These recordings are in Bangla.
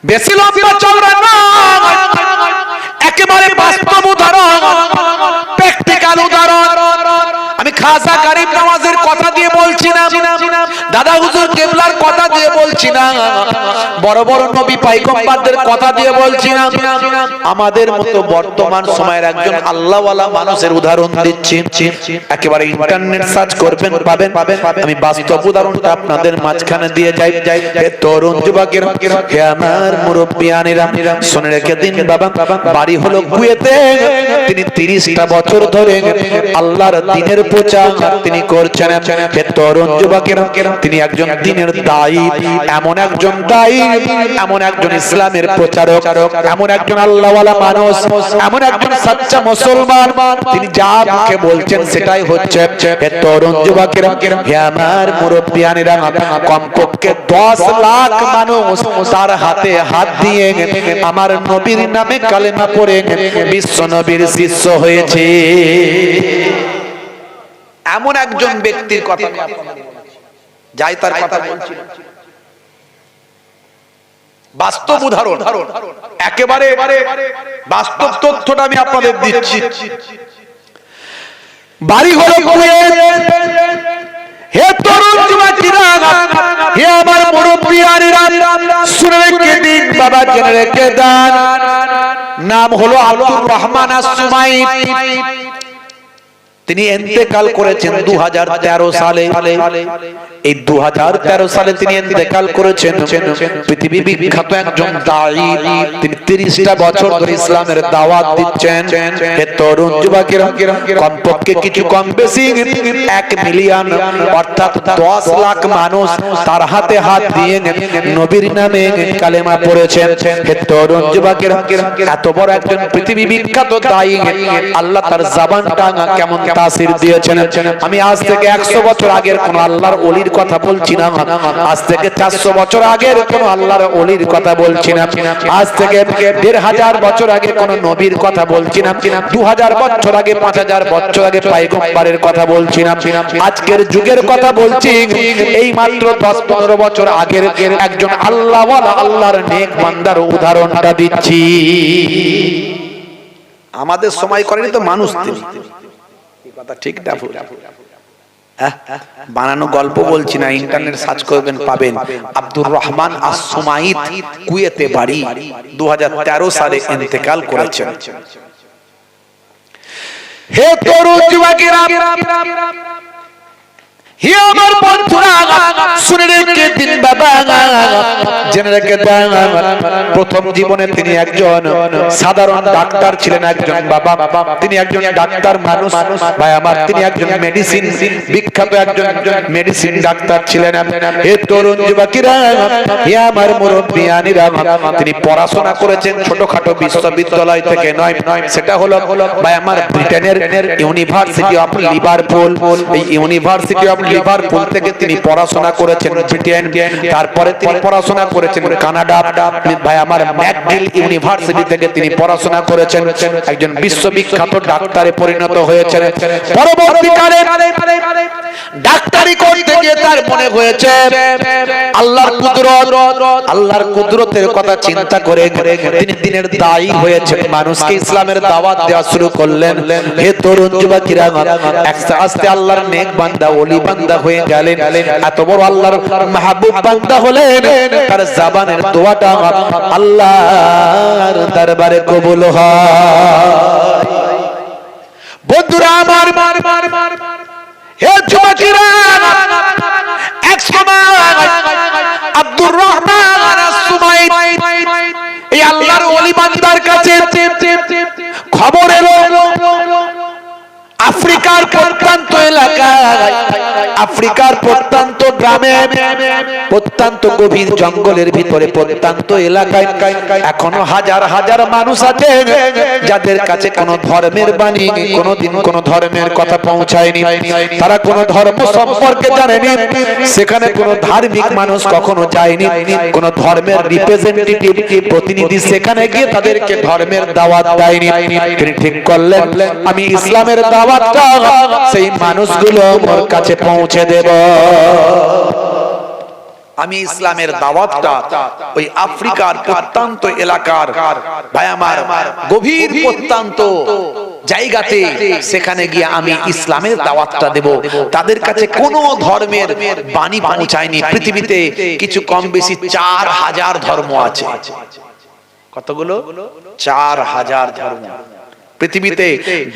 বেশি লম্বা চওড়া না, একেবারে বাস্তব উদাহরণ, প্র্যাকটিক্যাল উদাহরণ। আমি খাজা গরিব নওয়াজের কথা দিয়ে বলছি না, দাদা হুজুর কেবলার কথা দিয়ে বলছি না, বড় বড় নবী পয়গম্বরদের কথা দিয়ে বলছি না, আমাদের মতো বর্তমান সময়ের একজন আল্লাহওয়ালা মানুষের উদাহরণ দিচ্ছি। একেবারে ইন্টারনেট সার্চ করবেন পাবেন। আমি বাস্তব উদাহরণটা আপনাদের মাঝখানে দিয়ে যাই। হে তরুণ যুবকেরা, হে আমার মুরব্বিয়ানেরা, শুনে রেখে দিন বাবা, বাড়ি হলো কুয়েতে। তিনি 30টা বছর ধরে আল্লাহর দ্বীনের প্রচার তিনি করছেন। হে তরুণ যুবকেরা, তিনি একজন দ্বীনের দায়ী, এমন একজন দায়ী, এমন একজন ইসলামের প্রচারক, এমন একজন আল্লাহওয়ালা মানুষ, এমন একজন সচ্চা মুসলমান। তিনি যা মুখে বলছেন সেটাই হচ্ছে। হে তরুণ যুবকেরা, হে আমার মুরব্বিয়ানেরা, কমপক্ষে 10 লাখ মানুষ তার হাতে হাত দিয়ে আমার নবীর নামে কালেমা পড়ে বিশ্ব নবীর শিষ্য হয়েছে। এমন একজন ব্যক্তির কথা যাই তার কথা বলছি, বাস্তব উদাহরণ, একেবারে বাস্তব তথ্যটা আমি আপনাদের দিচ্ছি। বাড়ি হলো কুয়েত। হে তরুণ যুবকেরা, হে আমার মুরব্বিয়ানেরা, শুনে রেখে দিন বাবা, জেনে রেখে দেন, নাম হলো আব্দুর রহমান আস-সুমাইত। তিনি ইন্তেকাল করেছেন 2013 সালে। এই 2013 সালে তিনি ইন্তেকাল করেছেন। পৃথিবী বিখ্যাত একজন দায়ী, তিনি 30টা বছর ধরে ইসলামের দাওয়াত দিচ্ছেন। হে তরুণ যুবকেরা, কমপক্ষে কিছু কম বেশি 1 মিলিয়ন অর্থাৎ 10 লাখ মানুষ তার হাতে হাত দিয়ে নবীর নামে কালেমা পড়েছেন। হে তরুণ যুবকেরা, এত বড় একজন পৃথিবী বিখ্যাত দায়ী, আল্লাহ তার জবানটা কেমন তাসির দিয়েছেন। আমি আজ থেকে 100 বছর আগের কোন আল্লাহর ওলির কথা বলছি না, আজ থেকে 400 বছর আগের কোন আল্লাহর ওলির কথা বলছি না, আজ থেকে 1500 বছর আগে কোন নবীর কথা বলছি না, 2000 বছর আগে, 5000 বছর আগে পয়গম্বরের কথা বলছি না, আজকের যুগের কথা বলছি। এই মাত্র 10-15 বছর আগের একজন আল্লাহওয়ালা, আল্লাহর নেক বান্দার উদাহরণটা দিচ্ছি। আমাদের সময় করেনি তো মানুষ, তিনি কথা ঠিক না ভুল? বানানো গল্প বলছি না, ইন্টারনেট সার্চ করবেন পাবেন। আব্দুর রহমান আস-সুমাইত, কুয়েতে বাড়ি, 2013 সালে ইন্তেকাল করেছেন। হে তরুণ যুবকেরা, হে আমার বন্ধুরা, শুনে রেখে দিন বাবা, জেনে রেখে দেন, প্রথম জীবনে তিনি একজন সাধারণ ডাক্তার ছিলেন। একজন বাবা, তিনি একজন ডাক্তার মানুষ ভাই আমার, তিনি একজন মেডিসিন বিখ্যাত একজন মেডিসিন ডাক্তার ছিলেন। হে তরুণ যুবকেরা, হে আমার মুরব্বিয়ানেরা, তিনি পড়াশোনা করেছেন ছোটখাটো বিশ্ববিদ্যালয় থেকে নয়, সেটা হলো ভাই আমার ব্রিটেনের ইউনিভার্সিটি অফ লিভারপুল। এই ইউনিভার্সিটি অফ লিভারপুল থেকে তিনি পড়াশোনা করেছেন ব্রিটেন। তারপরে তিনি পড়াশোনা করেছেন কানাডা, ভাই আমার ম্যাকগিল ইউনিভার্সিটি থেকে তিনি পড়াশোনা করেছেন, একজন বিশ্ববিখ্যাত ডাক্তারে পরিণত হয়েছেন। পরবর্তীকালে ডাক্তারি করতে গিয়ে তার মনে হয়েছে আল্লাহর কুদরত, আল্লাহর কুদরতের কথা চিন্তা করে তিনি দিনের দায়ী হয়েছেন, মানুষকে ইসলামের দাওয়াত দেওয়া শুরু করলেন। হে তরুণ যুবকেরা, আস্তে আস্তে আল্লাহর নেক বান্দা, ওলি বান্দা হয়ে গেলেন। এত বড় আল্লাহর মাহবুব বান্দা হলেন, তার জবানের দোয়াটা আল্লাহর দরবারে কবুল হয়। বন্ধুরা আমার, হে যুবকেরা, এক সময় আব্দুর রহমান আস-সুমাইত এই আল্লাহর ওলি বান্দার কাছে খবর এলো, আফ্রিকার প্রত্যন্ত এলাকায়, আফ্রিকার প্রত্যন্ত গ্রামে, প্রত্যন্ত গভীর জঙ্গলের ভিতরে, প্রত্যন্ত এলাকায় এখনো হাজার হাজার মানুষ আছে যাদের কাছে কোনো ধর্মের বাণী, কোনোদিন কোনো ধর্মের কথা পৌঁছায়নি, তারা কোনো ধর্ম সম্পর্কে জানেনি, সেখানে কোনো ধার্মিক মানুষ কখনো যায়নি, কোনো ধর্মের রিপ্রেজেন্টেটিভ, প্রতিনিধি সেখানে গিয়ে তাদেরকে ধর্মের দাওয়াত দেয়নি। তিনি ঠিক করলেন, আমি ইসলামের দাওয়াতটা সেই মানুষগুলোর কাছে পৌঁছে দেব। আমি ইসলামের দাওয়াতটা ওই আফ্রিকার প্রত্যন্ত এলাকার ভাই আমার গভীর প্রত্যন্ত জায়গাতে সেখানে গিয়ে আমি ইসলামের দাওয়াতটা দেব। তাদের কাছে কোনো ধর্মের বাণী পৌঁছায়নি। পৃথিবীতে কিছু কম বেশি 4000 ধর্ম আছে। কতগুলো? 4000 ধর্ম। পৃথিবীতে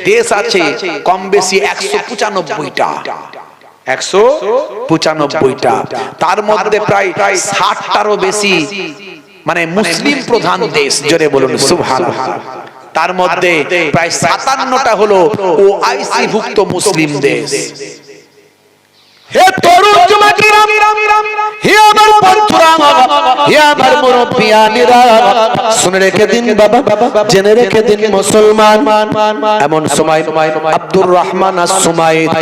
দেশ আছে কম বেশি 195টা। 195টা। তার মধ্যে প্রায় 60টারও বেশি মানে মুসলিম প্রধান দেশ। জোরে বলুন সুবহানাল্লাহ। তার মধ্যে প্রায় 57টা হলো ওআইসি ভুক্ত মুসলিম দেশ। হে তরুণ যুবকেরা, হে আমার বন্ধুরা, হে আমার মুরব্বিয়ানেরা, শুনে রেখে দিন বাবা, জেনে রেখে দিন মুসলমান। এমন সময় আব্দুর রহমান আস-সুমাইত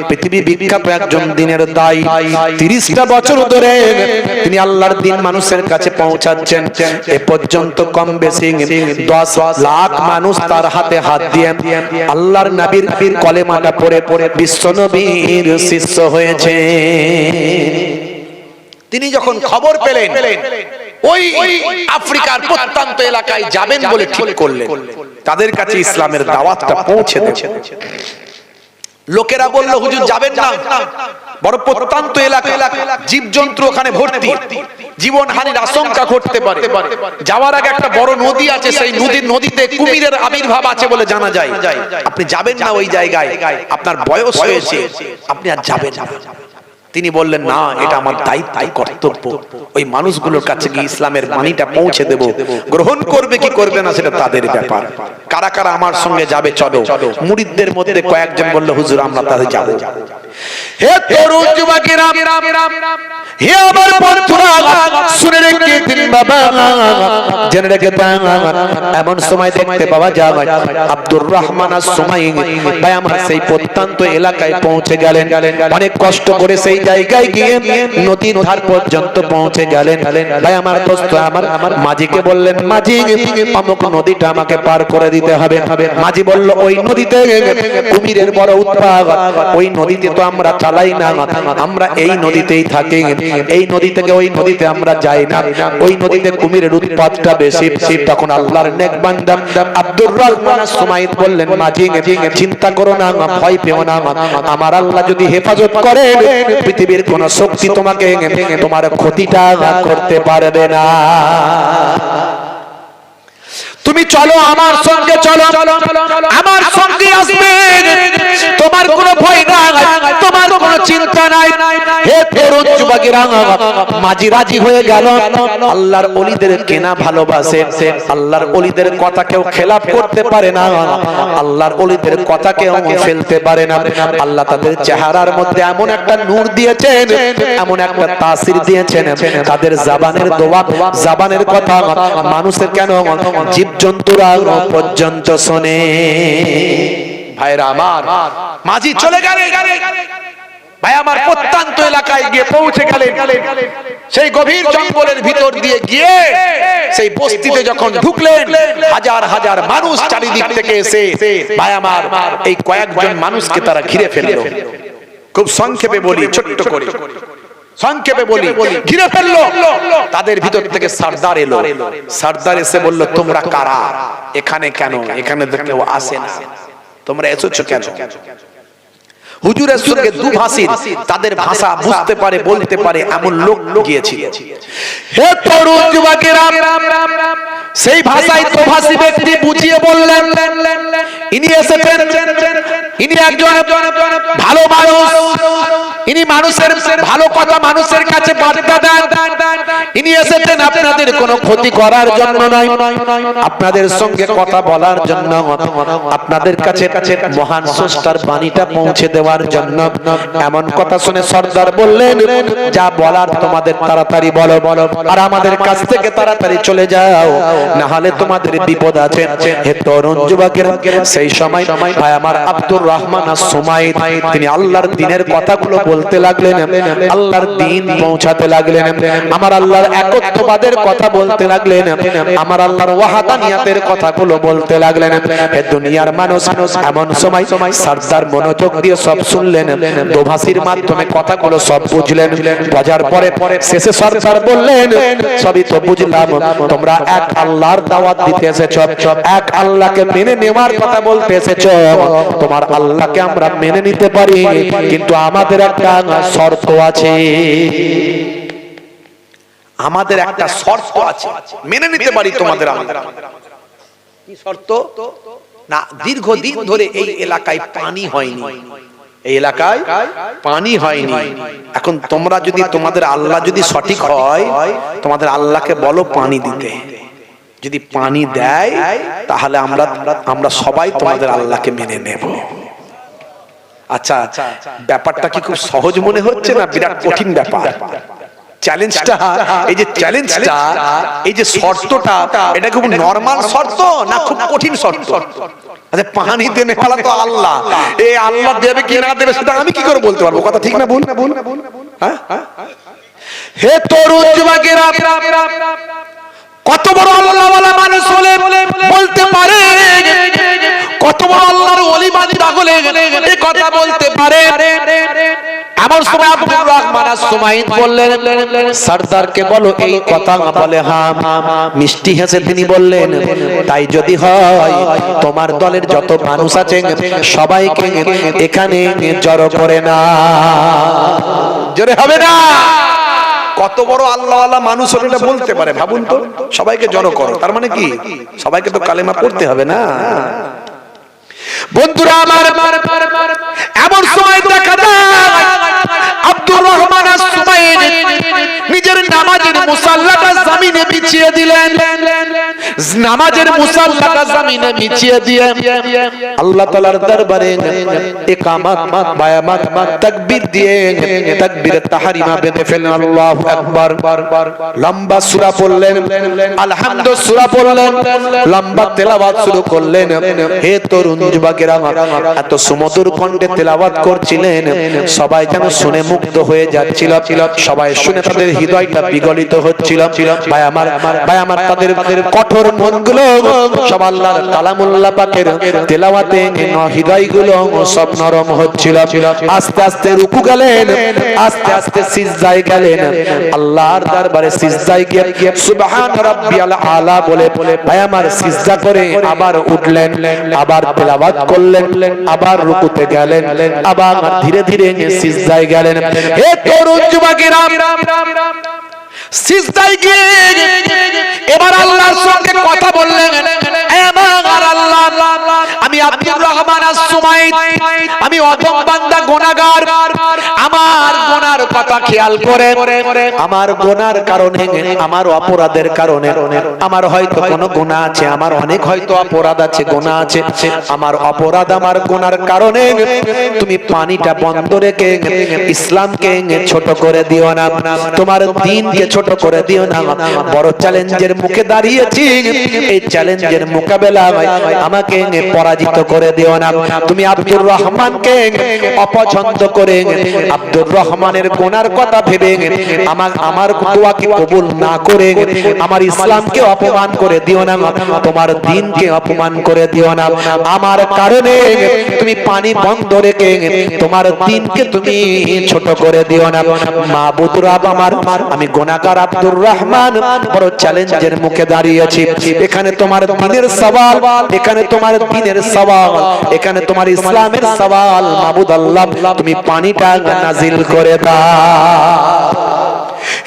পৃথিবী বিখ্যাত একজন দ্বীনের দায়ী। 30টা বছর ধরে তিনি আল্লাহর দ্বীন মানুষের কাছে পৌঁছাচ্ছেন। এ পর্যন্ত কম বেশি 10 লাখ মানুষ তার হাতে হাত দিয়ে আল্লাহর নবীর কলেমাটা পড়ে বিশ্ব নবীর শিষ্য হয়ে। তিনি যখন খবর পেলেন ওই আফ্রিকার প্রত্যন্ত এলাকায় যাবেন বলে ঠিক করলেন, তাদের কাছে ইসলামের দাওয়াতটা পৌঁছে দেবেন। লোকেরা বলল, হুজুর যাবেন না, বড় প্রত্যন্ত এলাকা, জীবজন্তু ওখানে ভর্তি, জীবনহানির আশঙ্কা ঘটতে পারে। যাওয়ার আগে একটা বড় নদী আছে, সেই নদীতে কুমিরের আবির্ভাব আছে বলে জানা যায়। আপনি যাবেন না ওই জায়গায়, আপনার বয়স হয়েছে, আপনি আর যাবেন না। তিনি বললেন, না, এটা আমার দায়িত্ব, কর্তব্য। ওই মানুষগুলোর কাছে গিয়ে ইসলামের বাণীটা পৌঁছে দেব। গ্রহণ করবে কি করবে না সেটা তাদের ব্যাপার। কারা কারা আমার সঙ্গে যাবে চলো। মুরিদদের মধ্যে কয়েকজন বলল, হুজুর আমরা তাদের যাব। হে তরুণ যুবকেরা, হে আমার বন্ধুরা, শুনে রেখে দিন বাবা, জেনে রেখে দিন। এমন সময় দেখতে পাওয়া যায় আব্দুর রহমান আস-সুমাইত ভাই আমার সেই প্রত্যন্ত এলাকায় পৌঁছে গেলেন। অনেক কষ্ট করে সেই জায়গায় গিয়ে নদীর ধার পর্যন্ত পৌঁছে গেলেন। ভাই আমার দোস্ত আমার মাঝিকে বললেন, মাঝি অমুক নদীটা আমাকে পার করে দিতে হবে। মাঝি বলল, ওই নদীতে কুমিরের বড় উৎপাত, ওই নদীতে তো আমরা চালাই না, আমরা এই নদীতেই থাকি, এই নদী থেকে ওই নদীতে আমরা যাই না, ওই নদীতে কুমিরের উৎপাতটা বেশি। তখন আল্লাহর নেক বান্দা আব্দুর রহমান আস-সুমাইত বললেন, মাঝি চিন্তা করো না, ভয় পেও না, আমার আল্লাহ যদি হেফাজত করে পৃথিবীর কোন শক্তি তোমাকে তোমার ক্ষতিটা করতে পারবে না। তুমি চলো, আমার সঙ্গে চলো, আমার সঙ্গে আসবে, তোমার কোনো ভয় নাই, তোমার কোনো চিন্তা নাই। হে তরুণ যুবকেরা, মাঝি রাজি হয়ে গেল। আল্লাহর ওলিদের কেনা ভালোবাসে, আল্লাহর ওলিদের কথা কেউ খেলাপ করতে পারে না, আল্লাহর ওলিদের কথা কেউ ফেলতে পারে না। আল্লাহ তাদের চেহারার মধ্যে এমন একটা নূর দিয়েছেন, এমন একটা তাসির দিয়েছেন, তাদের জবানের দোয়া, জবানের কথা মানুষের কেন জীবজন্তুরা পর্যন্ত শোনে। ভাইরা আমার, মাঝি চলে গেলেন, ভাই আমার প্রত্যন্ত এলাকায় গিয়ে পৌঁছে গেলেন। সেই গভীর জঙ্গলের ভিতর দিয়ে গিয়ে সেই বস্তিতে যখন ঢুকলেন, হাজার হাজার মানুষ চারিদিক থেকে এসে ভাই আমার এই কয়েকজন মানুষকে তারা ঘিরে ফেলল। খুব সংক্ষেপে বলি, ছোট্ট করে সংক্ষেপে বলি, ঘিরে ফেললো। তাদের ভিতর থেকে সরদার এলো। সরদার এসে বলল, তোমরা কারা, এখানে কেন, এখানে তো কেউ আসে না, তোমরা এসেছো কেন? হুজুরের সঙ্গে দুভাষী, তাদের ভাষা বুঝতে পারে, বলতে পারে এমন লোক গিয়েছিল। হে তরুণ যুবকেরা, সেই ভাষায় দুভাষী ব্যক্তি বুঝিয়ে বললেন, ইনি এসেছেন, ইনি একজন ভালো মানুষ, ইনি মানুষের ভালো কথা মানুষের কাছে বার্তা দেন। ইনি এসেছেন আপনাদের কোনো ক্ষতি করার জন্য নয়, আপনাদের সঙ্গে কথা বলার জন্য, আপনাদের কাছে মহান স্রষ্টার বাণীটা পৌঁছে দেওয়ার জন্য। এমন কথা শুনে সর্দার বললেন, যা বলার তোমাদের তাড়াতাড়ি বলো, আর আমাদের কাছ থেকে তাড়াতাড়ি চলে যাও, না হলে তোমাদের বিপদ আছে। হে তরুণ যুবকেরা, সেই সময় ভাই আমার আব্দুর রহমান আস-সুমাইত তিনি আল্লাহর দ্বীনের কথাগুলো বলতে লাগলেন, আল্লাহর দ্বীন পৌঁছাতে লাগলেন, আমার আল্লাহর একত্ববাদের কথা কথা বলতে লাগলেন, আমার আল্লাহর ওয়াহাদানিয়াতের কথাগুলো বলতে লাগলেন। এ দুনিয়ার মানুষ এমন সময় সরদার মনোযোগ দিয়ে সব শুনলেন, দোভাষীর মাধ্যমে কথাগুলো সব বুঝলেন। বোঝার পরে শেষে সরদার বললেন, সবই তো বুঝলাম, তোমরা এক আল্লাহর দাওয়াত দিতে এসেছো, এক আল্লাহকে মেনে নেওয়ার কথা বলতে এসেছো। তোমার আল্লাহকে আমরা মেনে নিতে পারি, কিন্তু আমাদের একটা শর্ত আছে। আমাদের একটা শর্ত আছে, মেনে নিতে পারি তোমাদের আল্লাহ। কি শর্ত? না, দীর্ঘদিন ধরে এই এলাকায় পানি হয়নি, এই এলাকায় পানি হয়নি। এখন তোমরা যদি, তোমাদের আল্লাহ যদি সঠিক হয়, তোমাদের আল্লাহকে বলো পানি দিতে। যদি পানি দেয় তাহলে আমরা সবাই তোমাদের আল্লাহকে মেনে নেব। আচ্ছা, ব্যাপারটা কি খুব সহজ মনে হচ্ছে না বিরাট কঠিন ব্যাপার? চ্যালেঞ্জটা, এই যে চ্যালেঞ্জটা, এই যে শর্তটা, এটা খুব নরমাল শর্ত না খুব কঠিন শর্ত? আচ্ছা, পানি দেনে वाला তো আল্লাহ, এই আল্লাহ দেবে কি না দেবে সেটা আমি কি করে বলতে পারবো? কথা ঠিক না ভুল? হ্যাঁ, হে তরুণ যুবকেরা, কত বড় আল্লাহ ওয়ালা মানুষ হলে বলতে পারে, কত বড় আল্লাহর ওলি বান্দা হলে এই কথা বলতে পারে। এমন সময় আব্দুর রহমান আস-সুমাইত বললেন, সরদারকে বলো এই কথা। বলে হ্যাঁ। মিষ্টি হেসে তিনি বললেন, তাই যদি হয় তোমার দলের যত মানুষ আছে সবাইকে এখানে জড়ো করে না। জোরে হবে না? কত বড় আল্লাহওয়ালা মানুষ হলে এটা বলতে পারে, ভাবুন তো। সবাইকে জড়ো করো, তার মানে কি সবাইকে তো কালেমা পড়তে হবে না? বন্ধুরা আমার, এমন সময় দেখা যায় আব্দুর রহমান আস-সুমাইত নিজের নামাজের মুসাল্লাটা জমিনে বিছিয়ে দিলেন। নামাজের মুসাল্লাটা জমিনে বিছিয়ে দিয়ে আল্লাহ তাআলার দরবারে ইকামত, বায়ামাত, তাকবীর দিয়ে তাকবীরে তাহরিমা বেঁধে ফেললেন। আল্লাহু আকবার। লম্বা সূরা পড়লেন, আলহামদু সূরা পড়লেন, লম্বা তেলাওয়াত শুরু করলেন। হে তরুণ যুবকেরা, এত সুমধুর কণ্ঠে তেলাওয়াত করছিলেন, সবাই যেন শুনে মুগ্ধ হয়ে যাচ্ছিল। সবাই শুনে তাদের হৃদয়টা বিগলিত হচ্ছিল। ভাই আমার, তাদের কঠোর মনগুলো সব আল্লাহর কালামুল্লাহ পাকের তেলাওয়াতে হৃদয়গুলো সব নরম হচ্ছিল। আস্তে আস্তে রুকু গেলেন, আস্তে আস্তে সিজদায় গেলেন। আল্লাহর দরবারে সিজদায় গিয়ে সুবহান রাব্বিয়াল আলা বলে ভাই আমার সিজদা করে আবার উঠলেন, আবার তেলাওয়াত করলেন, আবার রুকুতে গেলেন, আবার ধীরে ধীরে সিজদায় গেলেন। হে তরুণ যুবকেরা, সিজদায় গিয়ে এবার আল্লাহর সঙ্গে কথা বললেন। এবার আল্লাহ, আমি আব্দুর রহমান আস-সুমাইত, আমি অধম বান্দা, গুনাহগার। আমার গুনার কথা খেয়াল করে, আমার গুনার কারণে, আমার অপরাধের কারণে, আমার হয়তো কোনো গুনাহ আছে, আমার অনেক হয়তো অপরাধ আছে, গুনাহ আছে। আমার অপরাধ, আমার গুনার কারণে তুমি পানিটা বন্ধ রেখে ইসলামকে ছোট করে দিও না, তোমার দ্বীনকে ছোট করে দিও না। বড় চ্যালেঞ্জের মুখে দাঁড়িয়েছি, এই চ্যালেঞ্জের মোকাবেলায় আমাকে পরাজিত করে দিও না। তুমি আব্দুর রহমানকে অপছন্দ করে, আব্দুর রহমানের গুনার কথা ভেবে আমার দোয়াকে কবুল না করে আমার ইসলামকে অপমান করে দিও না, তোমার দ্বীনকে অপমান করে দিও না। আমার কারণে তুমি পানি বন্ধ রেখে তোমার দ্বীনকে তুমি ছোট করে দিও না। মাবুদ রব আমার, আমি গুনাহগার আব্দুর রহমান বড় চ্যালেঞ্জের মুখে দাঁড়িয়েছি। এখানে তোমার দ্বীনের সওয়াল, এখানে তোমার দ্বীনের সওয়াল, এখানে তোমার ইসলামের সওয়াল। মাবুদ আল্লাহ, তুমি পানিটা নাজিল করে দাও।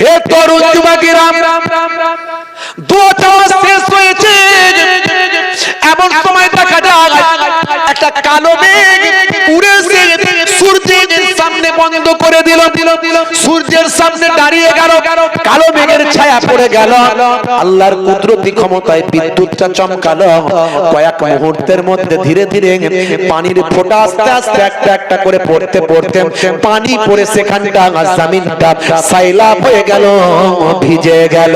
হে তরুণ যুবকেরা, দুটা শেষ হয়েছে, এমন সময় দেখা যায় একটা কালো মেঘ উড়ে এসে সূর্যের সামনে বন্ধ করে দিল। সূর্যের সামনে দাঁড়িয়ে গেল, কালো মেঘের ছায়া পড়ে গেল। আল্লাহর কুদরতি ক্ষমতায় বিদ্যুৎটা চমকালো। কয়েক মুহূর্তের মধ্যে ধীরে ধীরে পানির ফোঁটা আস্তে আস্তে একটা একটা করে পড়তে পড়তে পানি পড়ে সেখানটা জমিনটা সাইলাব হয়ে গেল, ভিজে গেল।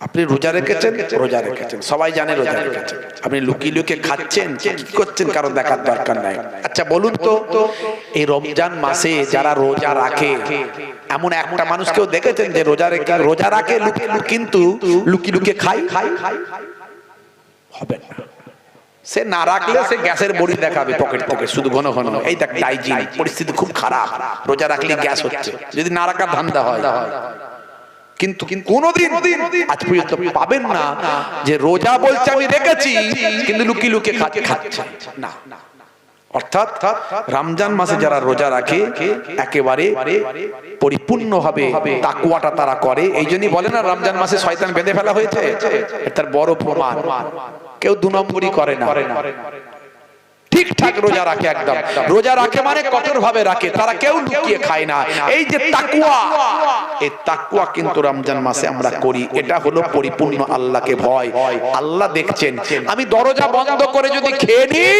আপনি রোজা রেখেছেন, রোজা রেখেছেন, সবাই জানে রোজা রেখেছেন, আপনি লুকিয়ে লুকিয়ে খাচ্ছেন, কি করছেন কারো দেখার দরকার নাই। আচ্ছা বলুন তো, এই রমজান মাসে যারা রোজা রাখে এমন একটা মানুষকেও দেখেছেন যে রোজা রাখে কিন্তু লুকিয়ে লুকিয়ে খাই? হবে না। সে না রাখলে সে গ্যাসের বড়ি দেখাবে পকেট থেকে শুধু ঘন ঘন, এই দেখ ডাইজিন, পরিস্থিতি খুব খারাপ, রোজা রাখলে গ্যাস হচ্ছে, যদি না রাখার ধান্দা হয়। কিন্তু কোনদিন আজ পর্যন্ত পাবেন না যে রোজা বলছে আমি রেখেছি কিন্তু লুকিয়ে লুকিয়ে খাচ্ছে না। অর্থাৎ রমজান মাসে যারা রোজা রাখে একেবারে পরিপূর্ণভাবে তাকওয়াটা তারা করে। এই জন্যই বলে না রমজান মাসে শয়তান বেঁধে ফেলা হয়েছে, তার বড় প্রমাণ। কেউ দু নম্বরই করে না, ঠিকঠাক রোজা রাখে, একদম রোজা রাখে মানে কঠোর ভাবে রাখে, তারা কেউ লুকিয়ে খায় না। এই যে তাকওয়া, এই তাকওয়া কিন্তু রমজান মাসে আমরা করি, এটা হলো পরিপূর্ণ আল্লাহকে ভয়। আল্লাহ দেখছেন, আমি দরজা বন্ধ করে যদি খেয়ে নিই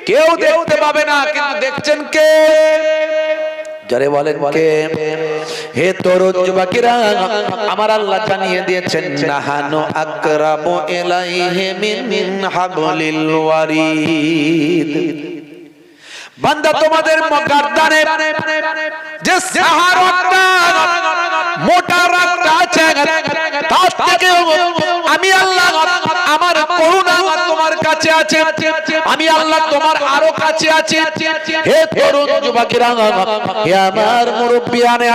কেউ দেখতে পাবে না, কিন্তু দেখছেন কে? যারে বলেন কে? হে তরুণ যুবকেরা, আমার আল্লাহ জানিয়ে দিয়েছেন নাহানু আকরামু ইলাইহি মিন হাবলিল ওয়ারিদ। বান্দা তোমাদের গর্দানে যে সাহারাটা মোটা রাখটা আছে তার থেকে আমি আল্লাহ আমার করুণা তোমার কাছে আছে, আমি আল্লাহ তোমার আরো কাছে আছি। হে তরুণ যুবকেরা, হে আমার মুরব্বিয়ানে,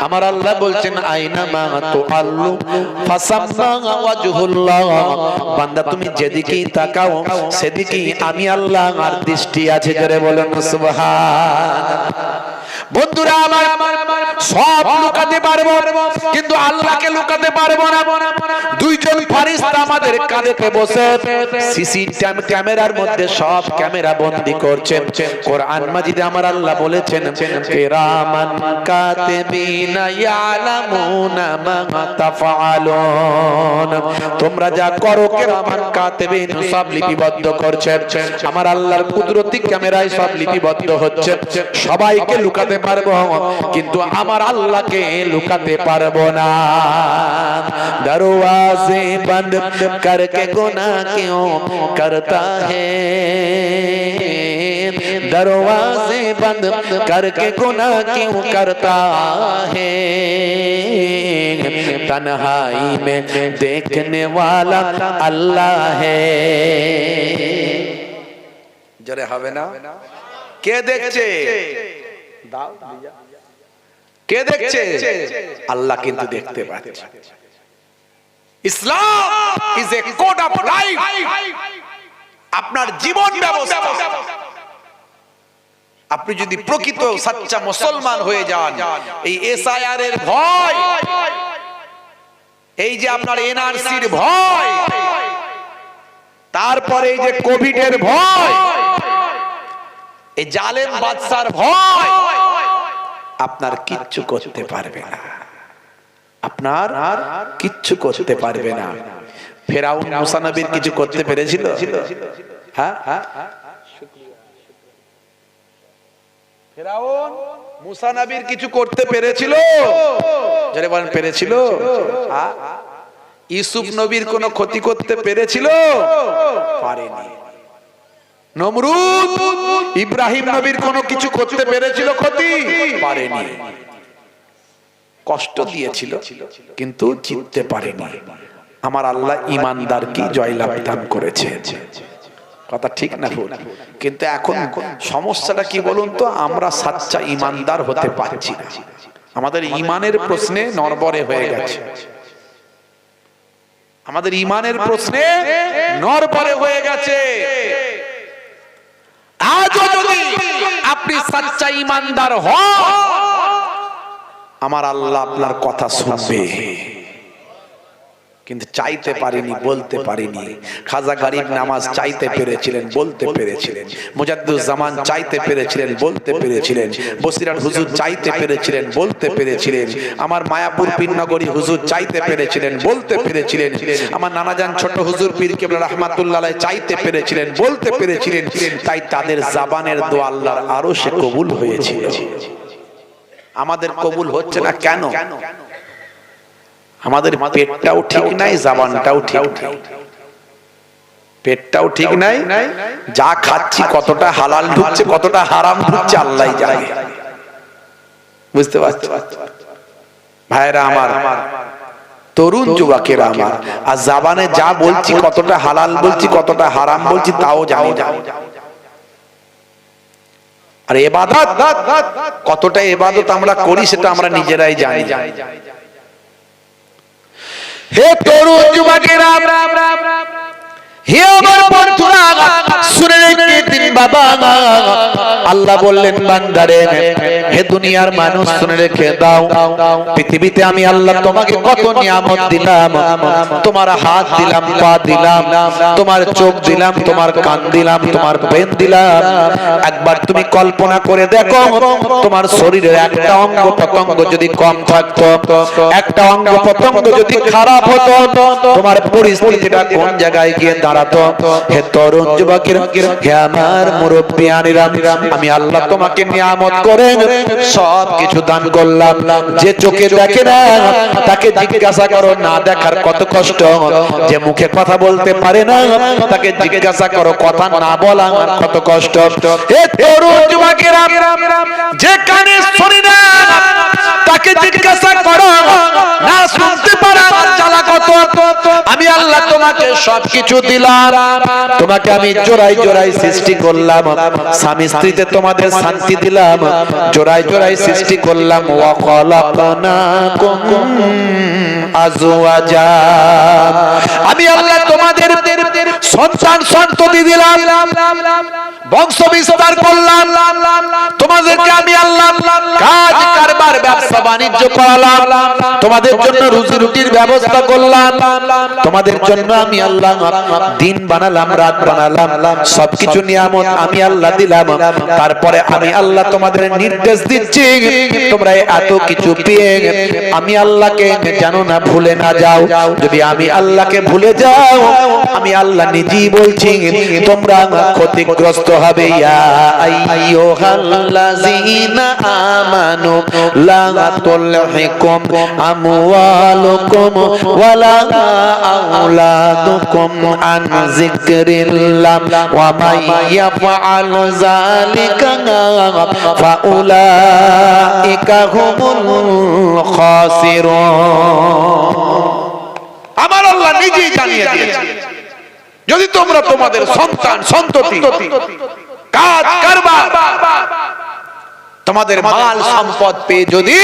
আমার আল্লাহ বলছেন আইনা মা তুআল্লু ফাসাম্মা ওয়াজহুল্লাহ। বান্দা তুমি যেদিকেই তাকাও সেদিকেই আমি আল্লাহ আর দৃষ্টি আছে। যারে বলেন সুবহানাল্লাহ। বন্ধুরা আমার, সব লুকাতে পারবো কিন্তু আল্লাহকে লুকাতে পারবো না। দুইজন ফেরেশতা আমাদের কাঁধে বসে সিসি ক্যামেরার মধ্যে সব ক্যামেরা বন্দী করছেন। কোরআন মাজিদে আমার আল্লাহ বলেছেন কিরামান কাতিবিনা ইয়ালামুনা মা তাফআলুন। তোমরা যা করো কিরামান কাতিবিন সব লিপিবদ্ধ করছেন। আমার আল্লাহর কুদরতি ক্যামেরায় সব লিপিবদ্ধ হচ্ছে। সবাইকে লুকাতে পারবো কিন্তু আমার আল্লাহকে লুকাতে পারবো না। দরওয়াজে বন্ধ করকে গুনাহ क्यों करता है, दरवाजे बंद करके गुनाह क्यों करता है, तन्हाई में देखने वाला अल्लाह है। जरे হবে না? কে দেখছে? কে দেখছে? আল্লাহ কিন্তু দেখতে পাচ্ছে। Islam is a code of life, আপনার জীবন ব্যবস্থা। আপনি যদি প্রকৃত সচ্চা মুসলমান হয়ে যান, এই এসআইআর এর ভয়, এই যে আপনার এনআরসির ভয়, তারপরে এই যে কোভিড এর ভয়, এই জালেম বাদশার ভয় আপনার কিচ্ছু করতে পারবে না, আপনার কিচ্ছু করতে পারবে না। ফেরাউন মুসা নবীর কিছু করতে পেরেছিল? হ্যাঁ, ফেরাউন মুসা নবীর কিছু করতে পেরেছিল? যারা বলেন পেরেছিল? ইউসুফ নবীর কোনো ক্ষতি করতে পেরেছিল? পারেনি। নমরুদ ইব্রাহিম নবীর কোনো কিছু করতে পেরেছিল ক্ষতি? পারেনি। কষ্ট দিয়েছিল কিন্তু জিততে পারেনি। আমার আল্লাহ ঈমানদারকে জয়লাভ দান করেছে। কথা ঠিক না ভুল? কিন্তু এখন সমস্যাটা কি বলুন তো, আমরা সাচ্চা ঈমানদার হতে পারছি না। আমাদের ঈমানের প্রশ্নে নড়বড়ে হয়ে গেছে, আমাদের ঈমানের প্রশ্নে নড়বড়ে হয়ে গেছে। আজও যদি আপনি সাচ্চা ঈমানদার হন, আমার আল্লাহ আপনার কথা শুনবে। কিন্তু চাইতে পারিনি, বলতে পারিনি। খাজা গরিব নামাজ চাইতে পেরেছিলেন, বলতে পেরেছিলেন। মুজাদ্দুজ্জামান চাইতে পেরেছিলেন, বলতে পেরেছিলেন। বসিরহাট হুজুর চাইতে পেরেছিলেন, বলতে পেরেছিলেন। আমার মায়াপুর পীরনগরী হুজুর চাইতে পেরেছিলেন, বলতে পেরেছিলেন। আমার নানাজান ছোট হুজুর পীর কেবলা রাহমাতুল্লাহ আলাইহি চাইতে পেরেছিলেন, বলতে পেরেছিলেন। তাই তাদের জবানের দোয়া আল্লাহর আরশে কবুল হয়েছিল। আমাদের কবুল হচ্ছে না কেন? আমাদের পেটটাও ঠিক নাই, জবানটাও ঠিক নাই। পেটটাও ঠিক নাই, যা খাচ্ছি কতটা হালাল ঢুকছে কতটা হারাম ঢুকছে আল্লাহই জানে। বুঝতে পারছো ভাইরা আমার, তরুণ যুবকেরা আমার, আর জবানে যা বলছি কতটা হালাল বলছি কতটা হারাম বলছি তাও জানি না। আর ইবাদত কতটা ইবাদত আমরা করি সেটা আমরা নিজেরাই জানি। হে তরুণ যুবকেরা, হে আমার বন্ধুরা, শুনে রেখে দিন বাবা, আল্লাহ বললেন বান্দারে, হে দুনিয়ার মানুষ শুনে রেখে দাও, পৃথিবীতে আমি আল্লাহ তোমাকে কত নিয়ামত দিলাম। তোমার হাত দিলাম, পা দিলাম, তোমার চোখ দিলাম, তোমার কান দিলাম, তোমার ব্রেন দিলাম। একবার তুমি কল্পনা করে দেখো, তোমার শরীরের একটা অঙ্গ প্রত্যঙ্গ যদি কম থাকতো, একটা অঙ্গ প্রত্যঙ্গ যদি খারাপ হতো, তোমার পরিস্থিতিটা কোন জায়গায় গিয়ে দাঁড়াতো? হে তরুণ যুবকেরা, হে আমার মুরব্বিয়ানেরা, আমি আল্লাহ তোমাকে নিয়ামত করে সব কিছু দান করলাম। যে চোখে দেখে না তাকে জিজ্ঞাসা করো না দেখার কত কষ্ট, যে মুখে কথা বলতে পারে না তাকে জিজ্ঞাসা করো কথা না বলা কত কষ্ট। হে তরুণ যুবকেরা, যে কানে শুনি না তাকে জিজ্ঞাসা করো না শুনতে পারা জ্বালা কত। আমি আল্লাহ তোমাকে সবকিছু দিলাম, তোমাকে আমি জোড়াই জোড়াই সৃষ্টি করলাম, স্বামী স্ত্রীতে তোমাদের শান্তি দিলাম, জোড়াই জোড়াই সৃষ্টি করলাম। ওয়া খালাকনাকুম আজওয়াজা, আমি আল্লাহ তোমাদের সন্তান সন্ততি দিলাম, বংশ বিস্তার করলাম, তোমাদেরকে আমি আল্লাহ কাজ কারবার ব্যবসা বাণিজ্য করালাম, তোমাদের জন্য রুজি রুটির ব্যবস্থা করলাম, তোমাদের জন্য আমি আল্লাহ দিন বানালাম, রাত বানালাম, সবকিছু নিয়ামত আমি আল্লাহ দিলাম। তারপরে আমি আল্লাহ তোমাদের নির্দেশ দিচ্ছি, তোমরা এত কিছু পেয়ে আমি আল্লাহকে জানো না ভুলে না যাও। যদি আমি আল্লাহকে ভুলে যাও, আমি আল্লাহ নিজেই বলছি তোমরা ক্ষতিগ্রস্ত হবে। ইয়া আইয়ুহাল্লাযীনা আমানু লা তুলহিকুম আমওয়ালুকুম ওয়ালা আওলাদুকুম আন যিকরিল্লাহ ওয়া মান ইয়াফআল যালিকা ফাউলাইকা হুমুল খাসিরুন। আমার আল্লাহ নিজেই জানিয়ে দিয়েছে, যদি তোমরা তোমাদের সন্তান সন্ততি কাজ কারবার তোমাদের মাল সম্পদ পেয়ে যদি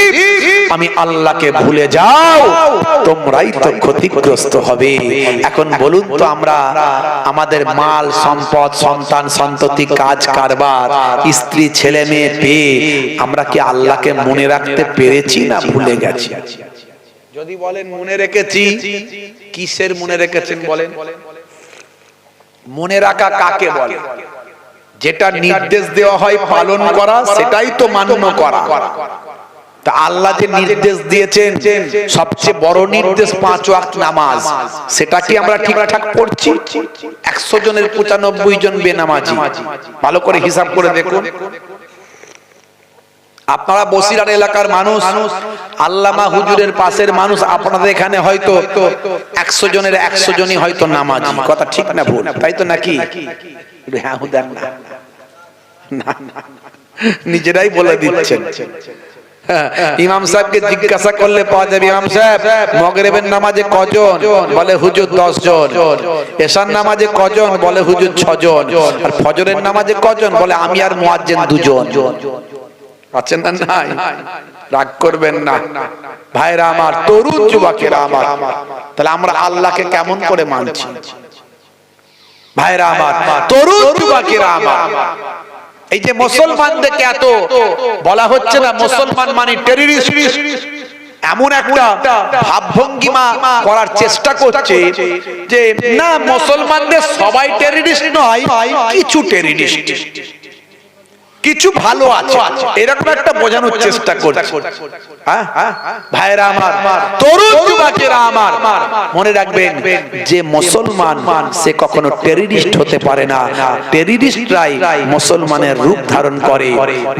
আমি আল্লাহকে ভুলে যাও, তোমরাই তো ক্ষতিগ্রস্ত হবে। এখন বলুন তো, আমরা আমাদের মাল সম্পদ সন্তান সন্ততি কাজ কারবার স্ত্রী ছেলে মেয়ে পেয়ে আমরা কি আল্লাহকে মনে রাখতে পেরেছি না ভুলে গেছি? যদি বলেন মনে রেখেছি, কিসের মনে রেখেছেন বলেন? মনে রাখা কাকে বলে? যেটা নির্দেশ দেওয়া হয় পালন করা, সেটাই তো মান্য করা। তা আল্লাহ যে নির্দেশ দিয়েছেন সবচেয়ে বড় নির্দেশ 5 ওয়াক্ত নামাজ, সেটা কি আমরা ঠিকঠাক পড়ছি? 100 জনের 95 জন বেনামাজি। ভালো করে হিসাব করে দেখুন। আপনারা বসিরহাট এলাকার মানুষ, আল্লামা হুজুরের পাশের মানুষ, আপনাদের এখানে হয়তো 100 জনের 100 জনই হয়তো নামাজি। কথা ঠিক না ভুল? তাই তো নাকি? হ্যাঁ হুদার না, নিজেরাই বলে দিচ্ছেন। ইমাম সাহেবকে জিজ্ঞাসা করলে পাওয়া যাবে, ইমাম সাহেব মাগরিবের নামাজে কজন? বলে হুজুর 10 জন। এশার নামাজে কজন? বলে হুজুর 6 জন। আর ফজরের নামাজে কজন? বলে আমি আর মুয়াজ্জিন 2 জন। আছেন না? নাই, রাগ করবেন না ভাইরা আমার, তরুণ যুবকেরা আমার। তাহলে আমরা আল্লাহকে কেমন করে মানছি ভাইরা আমার, তরুণ যুবকেরা আমার? এই যে মুসলমানদেরকে এত বলা হচ্ছে না মুসলমান মানে টেররিস্ট, এমন একটা ভাবভঙ্গিমা করার চেষ্টা করছে যে না, মুসলমানদের সবাই টেররিস্ট নয়, কিছু টেররিস্ট। কিছু ভালো আছে, এরকম একটা বোঝানোর চেষ্টা করছি। ভাইরা আমার, তরুণ যুবকেরা আমার, মনে রাখবেন যে মুসলমান সে কখনো টেররিস্ট হতে পারে না। টেররিস্টরাই মুসলমানের রূপ ধারণ করে।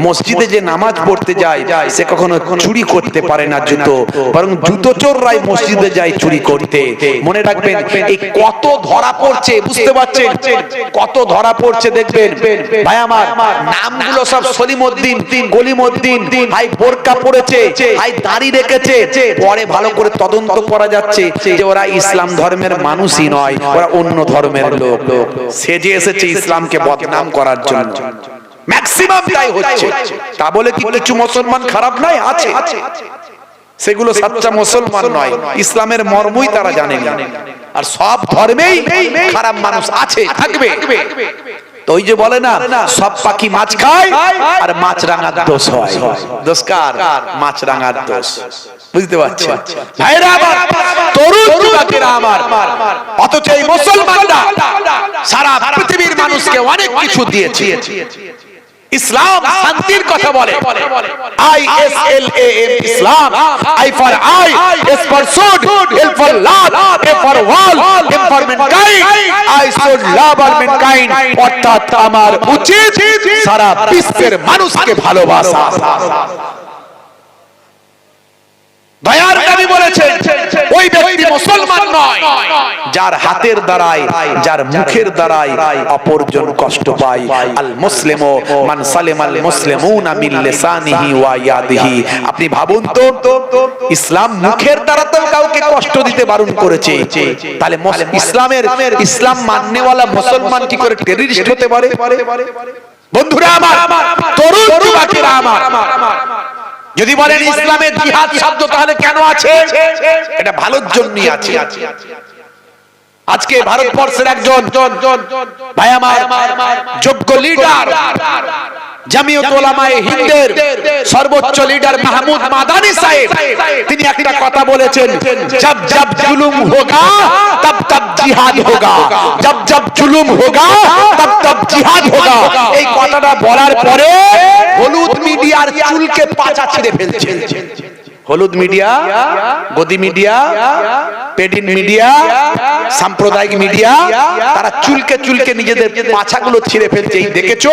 মসজিদে যে নামাজ পড়তে যায় সে কখনো চুরি করতে পারে না জুতো, বরং জুতো চোররাই মসজিদে যায় চুরি করতে। মনে রাখবেন, এই কত ধরা পড়ছে, বুঝতে পারছেন কত ধরা পড়ছে। দেখবেন ভাই আমার, নামগুলো সব সলিমউদ্দিন, গলিমউদ্দিন, ভাই বোরকা পড়েছে, ভাই দাড়ি রেখেছে, পরে ভালো করে তদন্ত করা যাচ্ছে যে ওরা ইসলাম ধর্মের মানুষই নয়, ওরা অন্য ধর্মের লোক, সেজে এসেছে ইসলামকে বদনাম করার জন্য। ম্যাক্সিমাম তাই হচ্ছে। তা বলে কি কিছু মুসলমান খারাপ নয়? আছে, সেগুলো সাচ্চা মুসলমান নয়, ইসলামের মর্মই তারা জানে না। আর সব ধর্মেই খারাপ মানুষ আছে, থাকবে। তো ওই যে বলে না, সব পাখি মাছ খায় আর মাছ রাঙার দোষ হয়। দোষ কার? মাছ রাঙার দোষ। বুঝতে পারছেন ভাইরা আমার, তরুণ যুবকেরা আমার, অথচ এই মুসলমানরা সারা পৃথিবীর মানুষকে অনেক কিছু দিয়েছে। ইসলাম শান্তির কথা বলে, ISLAM, Islam, I for I, S for should, L for love, A for world, M for mankind, I should love all mankind, অর্থাৎ আমার উচিত সারা বিশ্বের মানুষকে ভালোবাসা। দয়ার নবী বলেছেন, ওই ব্যক্তি মুসলমান নয় যার হাতের দ্বারাই, যার মুখের দ্বারাই অপরজন কষ্ট পায়। আল মুসলিমু মান সালিমাল মুসলিমুনা মিন লিসানিহি ওয়া ইয়াদিহি। আপনি ভাবুন তো, ইসলাম মুখের দ্বারা তো কাউকে কষ্ট দিতে বারণ করেছে, তাহলে ইসলাম মাননেওয়ালা মুসলমান কি করে টেররিস্ট হতে পারে? বন্ধুরা আমার, তরুণ যুবকেরা আমার, যদি বলেন ইসলামে জিহাদ শব্দ তাহলে কেন আছে? এটা ভালোর জন্যই আছে। আজকে ভারতবর্ষের একজন ভাই আমার যোগ্য লিডার, জামিয়াত উলামায়ে হিন্দের সর্বোচ্চ লিডার মাহমুদ মাদানী সাহেব, তিনি একটা কথা বলেছেন, জব জব জুলুম হোগা তব তব জিহাদ হোগা, জব জব জুলুম হোগা তব তব জিহাদ হোগা। এই কথাটা বলার পরে হলুদ মিডিয়ার চুলকে পাছা ছিঁড়ে ফেলছে। হলুদ মিডিয়া, গদি মিডিয়া, পেডিন মিডিয়া, সাম্প্রদায়িক মিডিয়া, তারা চুলকে চুলকে নিজেদের পাছাগুলো ছিঁড়ে ফেলছে। এই দেখেছো,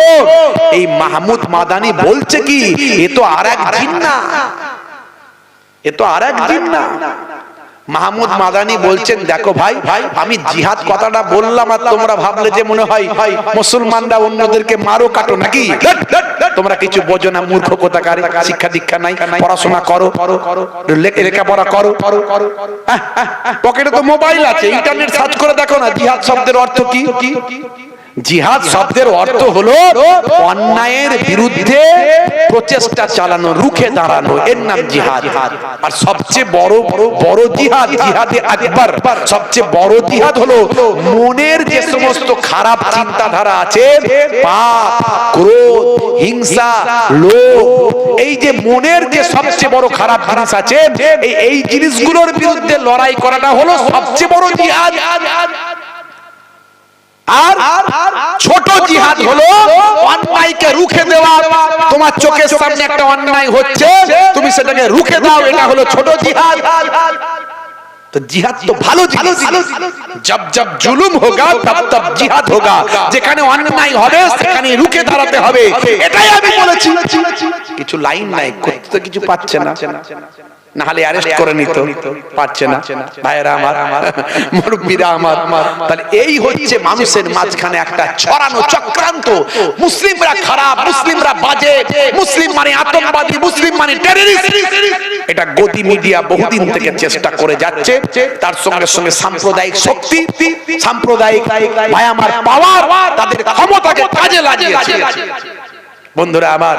এই মাহমুদ মাদানী বলছে কি, এ তো আরেক জিন্নাহ, এ তো আরেক জিন্নাহ। মাহমুদ মাদানী বলছেন, দেখো ভাই, আমি জিহাদ কথাটা বললাম আর তোমরা ভাবলে যে মনে হয় মুসলমানরা অন্যদেরকে মারো কাটো নাকি। তোমরা কিছু বোঝো না, মূর্খ কোথাকার, শিক্ষা দীক্ষা নাই, পড়াশোনা করো, লেখাপড়া করো, পকেটে তো মোবাইল আছে, ইন্টারনেট সার্চ করে দেখো না জিহাদ শব্দের অর্থ কি। জিহাদ শব্দের অর্থ হলো অন্যায়ের বিরুদ্ধে প্রচেষ্টা চালানো, রুখে দাঁড়ানো, এর নাম জিহাদ। আর সবচেয়ে বড় জিহাদ, জিহাদে আকবার, সবচেয়ে বড় জিহাদ হলো মনের যে সমস্ত খারাপ চিন্তাধারা আছে, পাপ, ক্রোধ, হিংসা, লোভ, এই যে মনের যে সবচেয়ে বড় খারাপ জিনিস আছে, এই জিনিসগুলোর বিরুদ্ধে লড়াই করাটা হলো সবচেয়ে বড় জিহাদ। আর ছোট জিহাদ হলো অন্যায়কে রুখে দেওয়া। তোমার চোখের সামনে একটা অন্যায় হচ্ছে, তুমি সেটাকে রুখে দাও, এটা হলো ছোট জিহাদ। তো জিহাদ তো ভালো জিনিস। জব জব জুলুম হোগা তব তব জিহাদ হোগা, যেখানে অন্যায় হবে সেখানে রুখে দাঁড়াতে হবে, এটাই আমি বলেছি। কিছু লাইন নাই, করতে কিছু পাচ্ছে না, না হলে অ্যারেস্ট করে নিত, পারছে না। ভাইরা আমার, মুরব্বিরা আমার, তাহলে এই হচ্ছে মানুষের মাঝখানে একটা ছড়ানো চক্রান্ত। মুসলিমরা খারাপ, মুসলিমরা বাজে, মুসলিম মানে আতঙ্কবাদী, মুসলিম মানে টেররিস্ট। এটা গদি মিডিয়া বহুদিন থেকে চেষ্টা করে যাচ্ছে, তার সঙ্গে সঙ্গে সাম্প্রদায়িক শক্তি, সাম্প্রদায়িক ভাই আমার পাওয়ার, তাদের ক্ষমতাকে কাজে লাগিয়েছে। বন্ধুরা আমার,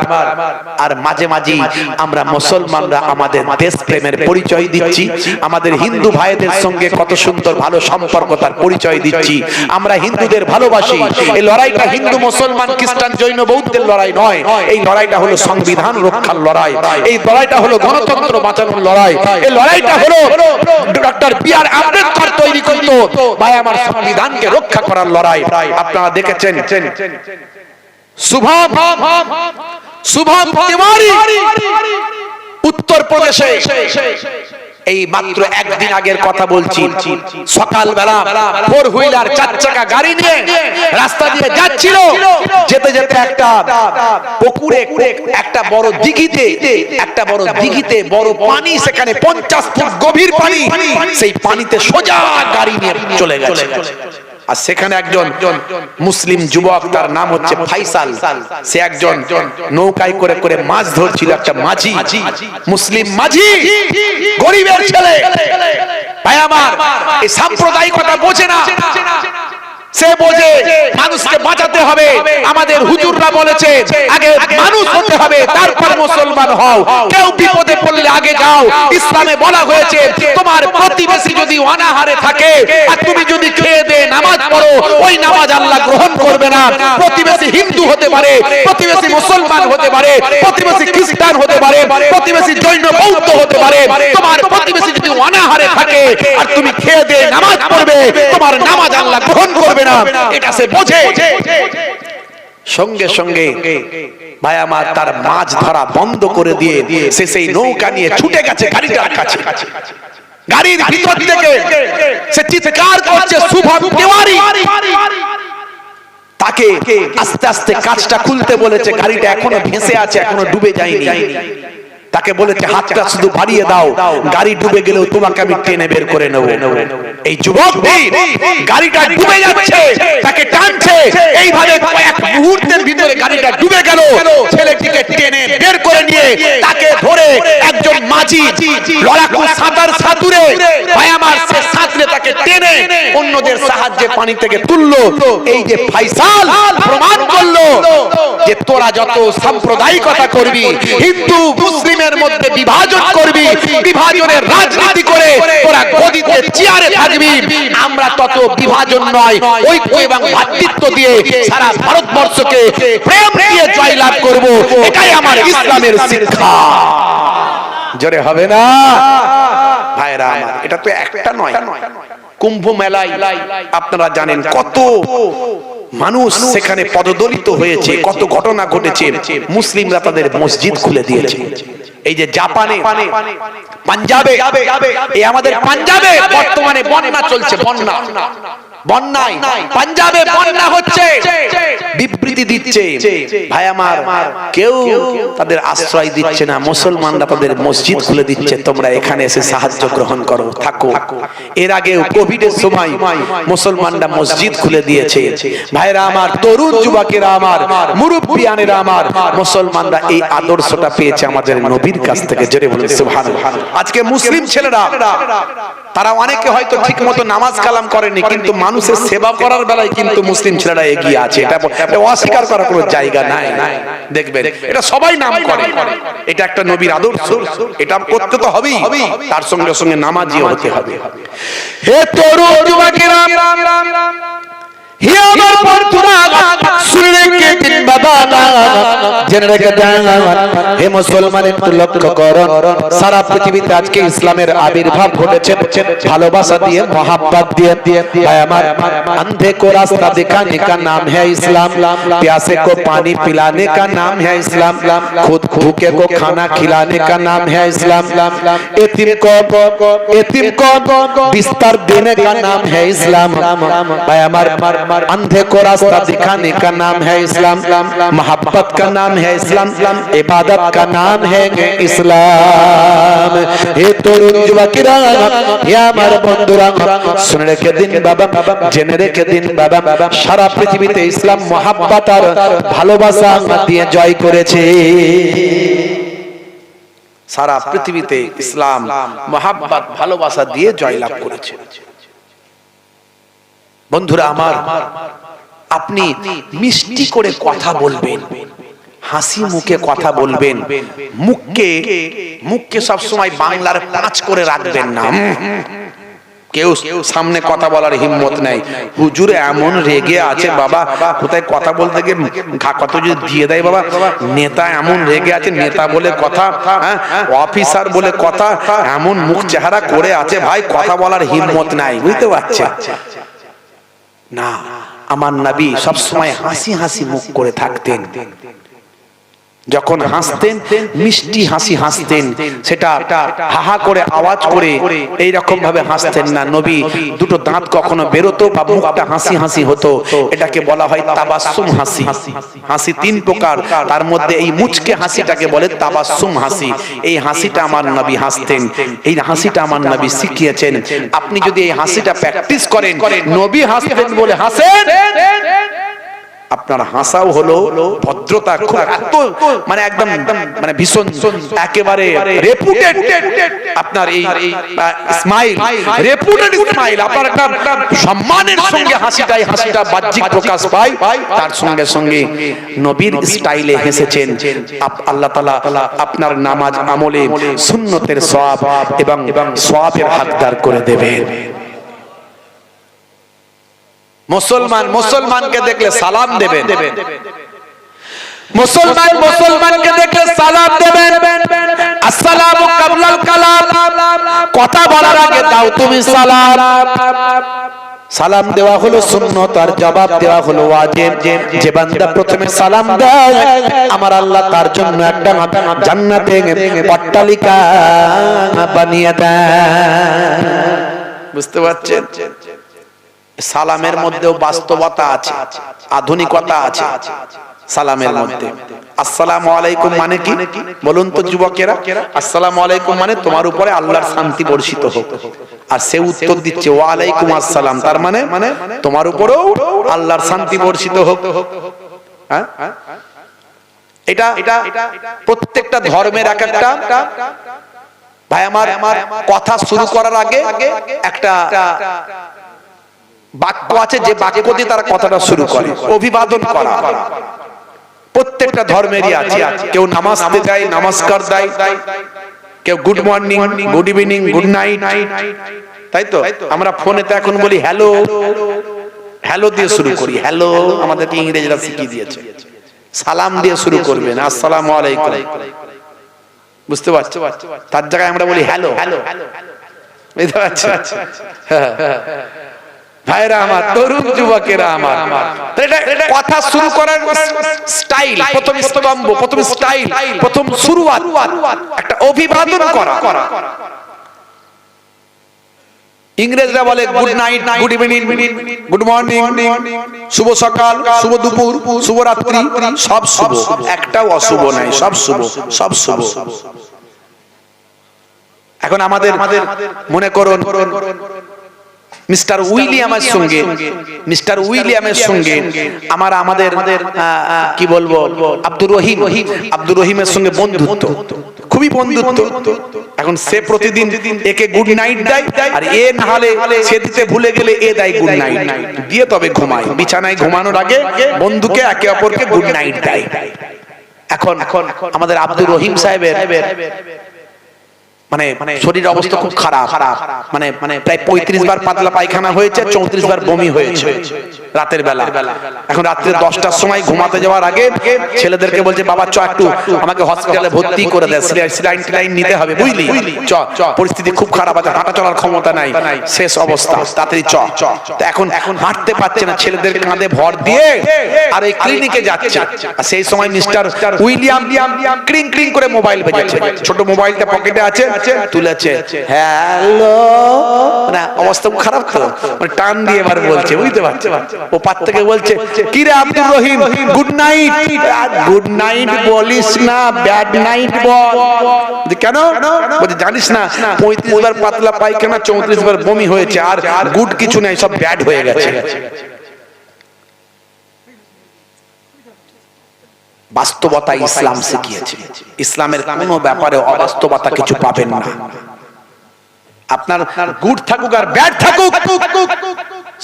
আর মাঝে মাঝে আমরা মুসলমানরা আমাদের দেশ প্রেমের পরিচয় দিচ্ছি, আমাদের হিন্দু ভাইদের সঙ্গে কত সুন্দর ভালো সম্পর্ক তার পরিচয় দিচ্ছি। আমরা হিন্দুদের ভালোবাসি। এই লড়াইটা হিন্দু, মুসলমান, খ্রিস্টান, জৈন, বৌদ্ধের লড়াই নয়, এই লড়াইটা হলো সংবিধান রক্ষার লড়াই, এই লড়াইটা হলো গণতন্ত্র বাঁচানোর লড়াই, এই লড়াইটা হলো ডক্টর বি.আর. আম্বেদকর তৈরি করতো ভাই আমার সংবিধানকে রক্ষা করার লড়াই। আপনারা দেখেছেন শুভম তিওয়ারি উত্তর প্রদেশে, এই মাত্র একদিন আগের কথা বলছি, সকালবেলা ফোর হুইলার 4 চাকা গাড়ি নিয়ে রাস্তা দিয়ে যাচ্ছিল, যেতে যেতে একটা পুকুরে, একটা বড় দিঘিতে বড় পানি, সেখানে 50 ফুট গভীর পানি, সেই পানিতে সোজা গাড়ি নিয়ে চলে গেছে। আর সেখানে একজন মুসলিম যুবক, তার নাম হচ্ছে ফাইসাল, সে একজন নৌকায় করে করে মাছ ধরছিল, একটা মাঝি, মুসলিম মাঝি, গরিবের ছেলে। ভাই আমার, এই সাম্প্রদায়িকতা বোঝে না, সে বোঝে মানুষকে বাঁচাতে হবে। আমাদের হুজুররা বলেছে আগে মানুষ হতে হবে, তারপর মুসলমান হও। কেউ বিপদে পড়লে আগে যাও। ইসলামে বলা হয়েছে তোমার প্রতিবেশী যদি অনাহারে থাকে আর তুমি যদি খেয়ে দে নামাজ পড়ো, ওই নামাজ আল্লাহ গ্রহণ করবে না। প্রতিবেশী হিন্দু হতে পারে, প্রতিবেশী মুসলমান হতে পারে, প্রতিবেশী খ্রিস্টান হতে পারে, প্রতিবেশী জৈন বৌদ্ধ হতে পারে। তোমার প্রতিবেশী যদি অনাহারে থাকে আর তুমি খেয়ে দে নামাজ পড়বে, তোমার নামাজ আল্লাহ গ্রহণ করবে না, এটা সে বোঝে। সঙ্গে সঙ্গে ভাই আমার, তার মাছ ধরা বন্ধ করে দিয়ে সে সেই নৌকা নিয়ে ছুটে গেছে গাড়িটার কাছে। গাড়ির ভিতর থেকে সে চিৎকার করছে শুভম তিওয়ারি। তাকে আস্তে আস্তে কাঁচটা খুলতে বলেছে, গাড়িটা এখনো ভেসে আছে, এখনো ডুবে যায়নি। তাকে বলেছে হাতটা শুধু বাড়িয়ে দাও, গাড়ি ডুবে গেলেও তোমাকে আমি টেনে বের করে নেব। এই যুবকটি গাড়িটা ডুবে যাচ্ছে, তাকে টানছে, এইভাবে কয়েক মুহূর্তের ভিতরে গাড়িটা ডুবে গেল। ছেলেটিকে টেনে বের করে নিয়ে তাকে ধরে একজন মাঝি লড়াকু সাঁতার সাঁতুরে, ভাই আমার, সে সাঁতরে তাকে টেনে অন্যদের সাহায্যে পানি থেকে তুললো। এই যে ফাইসাল প্রমাণ করলো যে তোরা যত সাম্প্রদায়িকতা করবি, হিন্দু মুসলিমের মধ্যে বিভাজন করবি, বিভাজনের রাজনীতি করে তোরা গদিতে চেয়ারে থাকবি, আমরা তত বিভাজন নয়, ঐক্য এবং ভ্রাতৃত্ব দিয়ে সারা ভারতবর্ষকে প্রেম দিয়ে জয়লাভ করব। এটাই আমার ইসলামের শিক্ষা। জোরে হবে না ভাইরা আমার? এটা তো একটা নয়, কুম্ভ মেলায় আপনারা জানেন কত মানুষ সেখানে পদদলিত হয়েছে, কত ঘটনা ঘটেছে। মুসলিমরা তাদের মসজিদ খুলে দিয়েছে। এই যে জাপানে, পাঞ্জাবে, এই আমাদের পাঞ্জাবে বর্তমানে বন্যা চলছে, বন্যায় পাঞ্জাবে বন্যা হচ্ছে, বিবৃতি দিচ্ছে। ভাই আমার, কেউ তাদের আশ্রয় দিচ্ছে না, মুসলমানরা তাদের মসজিদ খুলে দিচ্ছে, তোমরা এখানে এসে সাহায্য গ্রহণ করো, থাকো। এর আগে কোভিডের সময় মুসলমানরা মসজিদ খুলে দিয়েছে। ভাইরা আমার, তরুণ যুবকেরা আমার, মুরব্বিয়ানেরা আমার, মুসলমানরা এই আদর্শটা পেয়েছে আমাদের নবীর কাছ থেকে। জোরে বলুন সুবহানাল্লাহ। আজকে মুসলিম ছেলেরা, তারা অনেকে হয়তো ঠিক মতো নামাজ কালাম করেনি, কিন্তু মানুষের সেবা করার বেলায় কিন্তু মুসলিম ছেলেরা এগিয়ে আছে। এটা অস্বীকার করার কোনো জায়গা নাই। দেখবেন এটা সবাই নাম করে, এটা একটা নবীর আদর্শ, এটা করতে তো হবেই, তার সঙ্গে সঙ্গে নামাজিও হতে হবে। হে তরুণ যুবকেরা, হে আমার বন্ধুরা, শুনে রেখে দিন বাবা, জেনে রেখে দেন, হে মুসলমান একটু লক্ষ্য করুন, সারা পৃথিবীতে আজকে ইসলামের আবির্ভাব ঘটেছে ভালোবাসা দিয়ে, मोहब्बत দিয়ে। ভাই আমার, अंधे को रास्ता दिखाने का नाम है इस्लाम, प्यासे को पानी पिलाने का नाम है इस्लाम, खुद भूखे को खाना खिलाने का नाम है इस्लाम, यतीम को बिस्तर देने का नाम है इस्लाम। भाई আমার, अंधे को रास्ता दिखाने का नाम है इस्लाम, मोहब्बत का नाम है इस्लाम, इबादत का नाम है इस्लाम। हे তরুণ যুবকেরা, হে আমার বন্ধুরা, শুনে রেখে দিন বাবা, জেনে রেখে দিন বাবা, সারা পৃথিবীতে ইসলাম মোহাব্বত আর ভালোবাসা দিয়ে জয় করেছে। সারা পৃথিবীতে ইসলাম মোহাব্বত ভালোবাসা দিয়ে জয়লাভ করেছে। বন্ধুরা আমার, আপনি মিষ্টি করে কথা বলবেন, হাসি মুখে কথা বলবেন, মুখকে সব সময় বাংলার পাঁচ করে রাখবেন না। কেউ সামনে কথা বলার হিম্মত নাই, হুজুর এমন রেগে আছে বাবা, কোথায় কথা বলতে গিয়ে কত যদি দিয়ে দেয় বাবা, নেতা এমন রেগে আছে, নেতা বলে কথা, অফিসার বলে কথা, এমন মুখ চেহারা করে আছে ভাই, কথা বলার হিম্মত নাই, বুঝতে পারছেন না? আমার নবী সব সময় হাসি হাসি মুখ করে থাকতেন। যখন হাসতেন মিষ্টি হাসি হাসতেন, সেটা হাহা করে আওয়াজ করে এই রকম ভাবে হাসতেন না। নবী দুটো দাঁত কখনো বেরোতো বা মুখটা হাসি হাসি হতো, এটাকে বলা হয় তাবাসসুম হাসি। হাসি তিন প্রকার, তার মধ্যে এই মুচকে হাসিটাকে বলে তাবাসসুম হাসি। এই হাসিটা আমার নবী হাসতেন, এই হাসিটা আমার নবী শিখিয়েছেন। আপনি যদি এই হাসিটা প্র্যাকটিস করেন, নবী হাসতেন বলে হাসেন, আপনার হাসাও হলো ভদ্রতা, খুব মানে একদম মানে ভীষণ একেবারে রেপুটেড আপনার এই স্মাইল, রেপুটেড স্মাইল, আপনার একটা সম্মানের সঙ্গে হাসিটাই, হাসিটা বাহ্যিক প্রকাশ পায়, তার সঙ্গে সঙ্গে নবীর স্টাইলে হেসেছেন। আল্লাহ তাআলা আপনার নামাজ আমলে সুন্নতের সওয়াব এবং সওয়াবের হকদার করে দেবেন। মুসলমানকে দেখলে সালাম দেবেন, মুসলমানকে দেখলে সালাম দেবেন। আসসালামু কাবলাল কালাম, কথা বলার আগে দাও তুমি সালাম। সালাম দেওয়া হলো সুন্নত আর জবাব দেওয়া হলো ওয়াজিব। যে বান্দা প্রথমে সালাম দেয়, আমার আল্লাহ তার জন্য একটা জান্নাতে অট্টালিকা বানিয়ে দেয়। বুঝতে পারছেন? সালামের মধ্যেও বাস্তবতা আছে, আধুনিকতা আছে সালামের মধ্যে। আসসালামু আলাইকুম মানে কি বলুন তো যুবকেরা? আসসালামু আলাইকুম মানে তোমার উপরে আল্লাহর শান্তি বর্ষিত হোক, আর সে উত্তর দিচ্ছে ওয়া আলাইকুম আসসালাম, তার মানে তোমার উপরেও আল্লাহর শান্তি বর্ষিত হোক। হ্যাঁ, এটা প্রত্যেকটা ধর্মের এক একটা ভাই আমার কথা শুরু করার আগে একটা বাক্য আছে, যে বাক্য দিয়ে তারা কথাটা শুরু করে, অভিবাদন করা। প্রত্যেকটা ধর্মেরই আছে। কেউ নামাজ দেয়, নমস্কার দেয়, কেউ good morning, good evening, good night, তাই তো? আমরা ফোনেতে এখন বলি হ্যালো, হ্যালো দিয়ে শুরু করি। হ্যালো আমাদেরকে ইংরেজরা শিখিয়ে দিয়েছে, সালাম দিয়ে শুরু করবেন, আসসালামু আলাইকুম। বুঝতে পারছো? তার জায়গায় আমরা বলি হ্যালো। বুঝতে পারছো? ভাইরা আমার, তরুণ যুবকেরা আমার, এটা কথা শুরু করার স্টাইল, প্রথম স্তম্ভ, প্রথম স্টাইল, প্রথম শুরুয়াত, একটা অভিবাদন করা। ইংরেজরা বলে good night, good evening, good morning, শুভ সকাল, শুভ দুপুর, শুভ রাত্রি, সব শুভ, একটাও অশুভ নাই, সব শুভ, সব শুভ। এখন আমাদের মনে করুন মিস্টার উইলিয়ামের সঙ্গে আমাদের কি বলবো আব্দুর রহিমের সঙ্গে বন্ধুত্ব, খুবই বন্ধুত্ব। এখন সে প্রতিদিন একে গুড নাইট দেয়, আর এ না হলে সে দিতে ভুলে গেলে এ দেয় গুড নাইট দিয়ে তবে ঘুমায়। বিছানায় ঘুমানোর আগে বন্ধুকে একে অপরকে গুড নাইট দেয়। এখন আমাদের আব্দুর রহিম সাহেবের মানে শরীর অবস্থা খুব খারাপ, মানে প্রায় 35 বার পাতলা পায়খানা হয়েছে, 34 বার বমি হয়েছে রাতের বেলা। এখন রাত্রে 10টার সময় ঘুমাতে যাওয়ার আগে ছেলেদেরকে বলছে বাবা চ একটু আমাকে হসপিটালে ভর্তি করে দেয়, স্যালাইন নিতে হবে, বুঝলি? চ, পরিস্থিতি খুব খারাপ আছে, হাঁটা চলার ক্ষমতা নাই, শেষ অবস্থা, তাড়াতাড়ি চ। তো এখন হাঁটতে পারছে না, ছেলেদের কাঁধে ভর দিয়ে আর এই ক্লিনিকে যাচ্ছে। আর সেই সময় মিস্টার উইলিয়াম ক্রিং ক্রিং করে মোবাইল বেজেছে, ছোট মোবাইলটা পকেটে আছে, তুলেছে, হ্যালো, না অবস্থা খারাপ, মানে টান দিয়ে এবার বলছে, বুঝতে পারছো? ও পার থেকে বলছে কি রে Abdur Rahim, good night. Good night বলিস না, ব্যাড নাইট বল। কেন? বলছে জানিস না 35 বার পাতলা পায়খানা, 34 বার বমি হয়েছে, আর গুড কিছু নাই, সব ব্যাড হয়ে গেছে। বাস্তবতা ইসলাম শিখিয়েছে। ইসলামের কোনো ব্যাপারে অবাস্তবতা কিছু পাবেন না। আপনার গুড থাকুক আর ব্যাড থাকুক,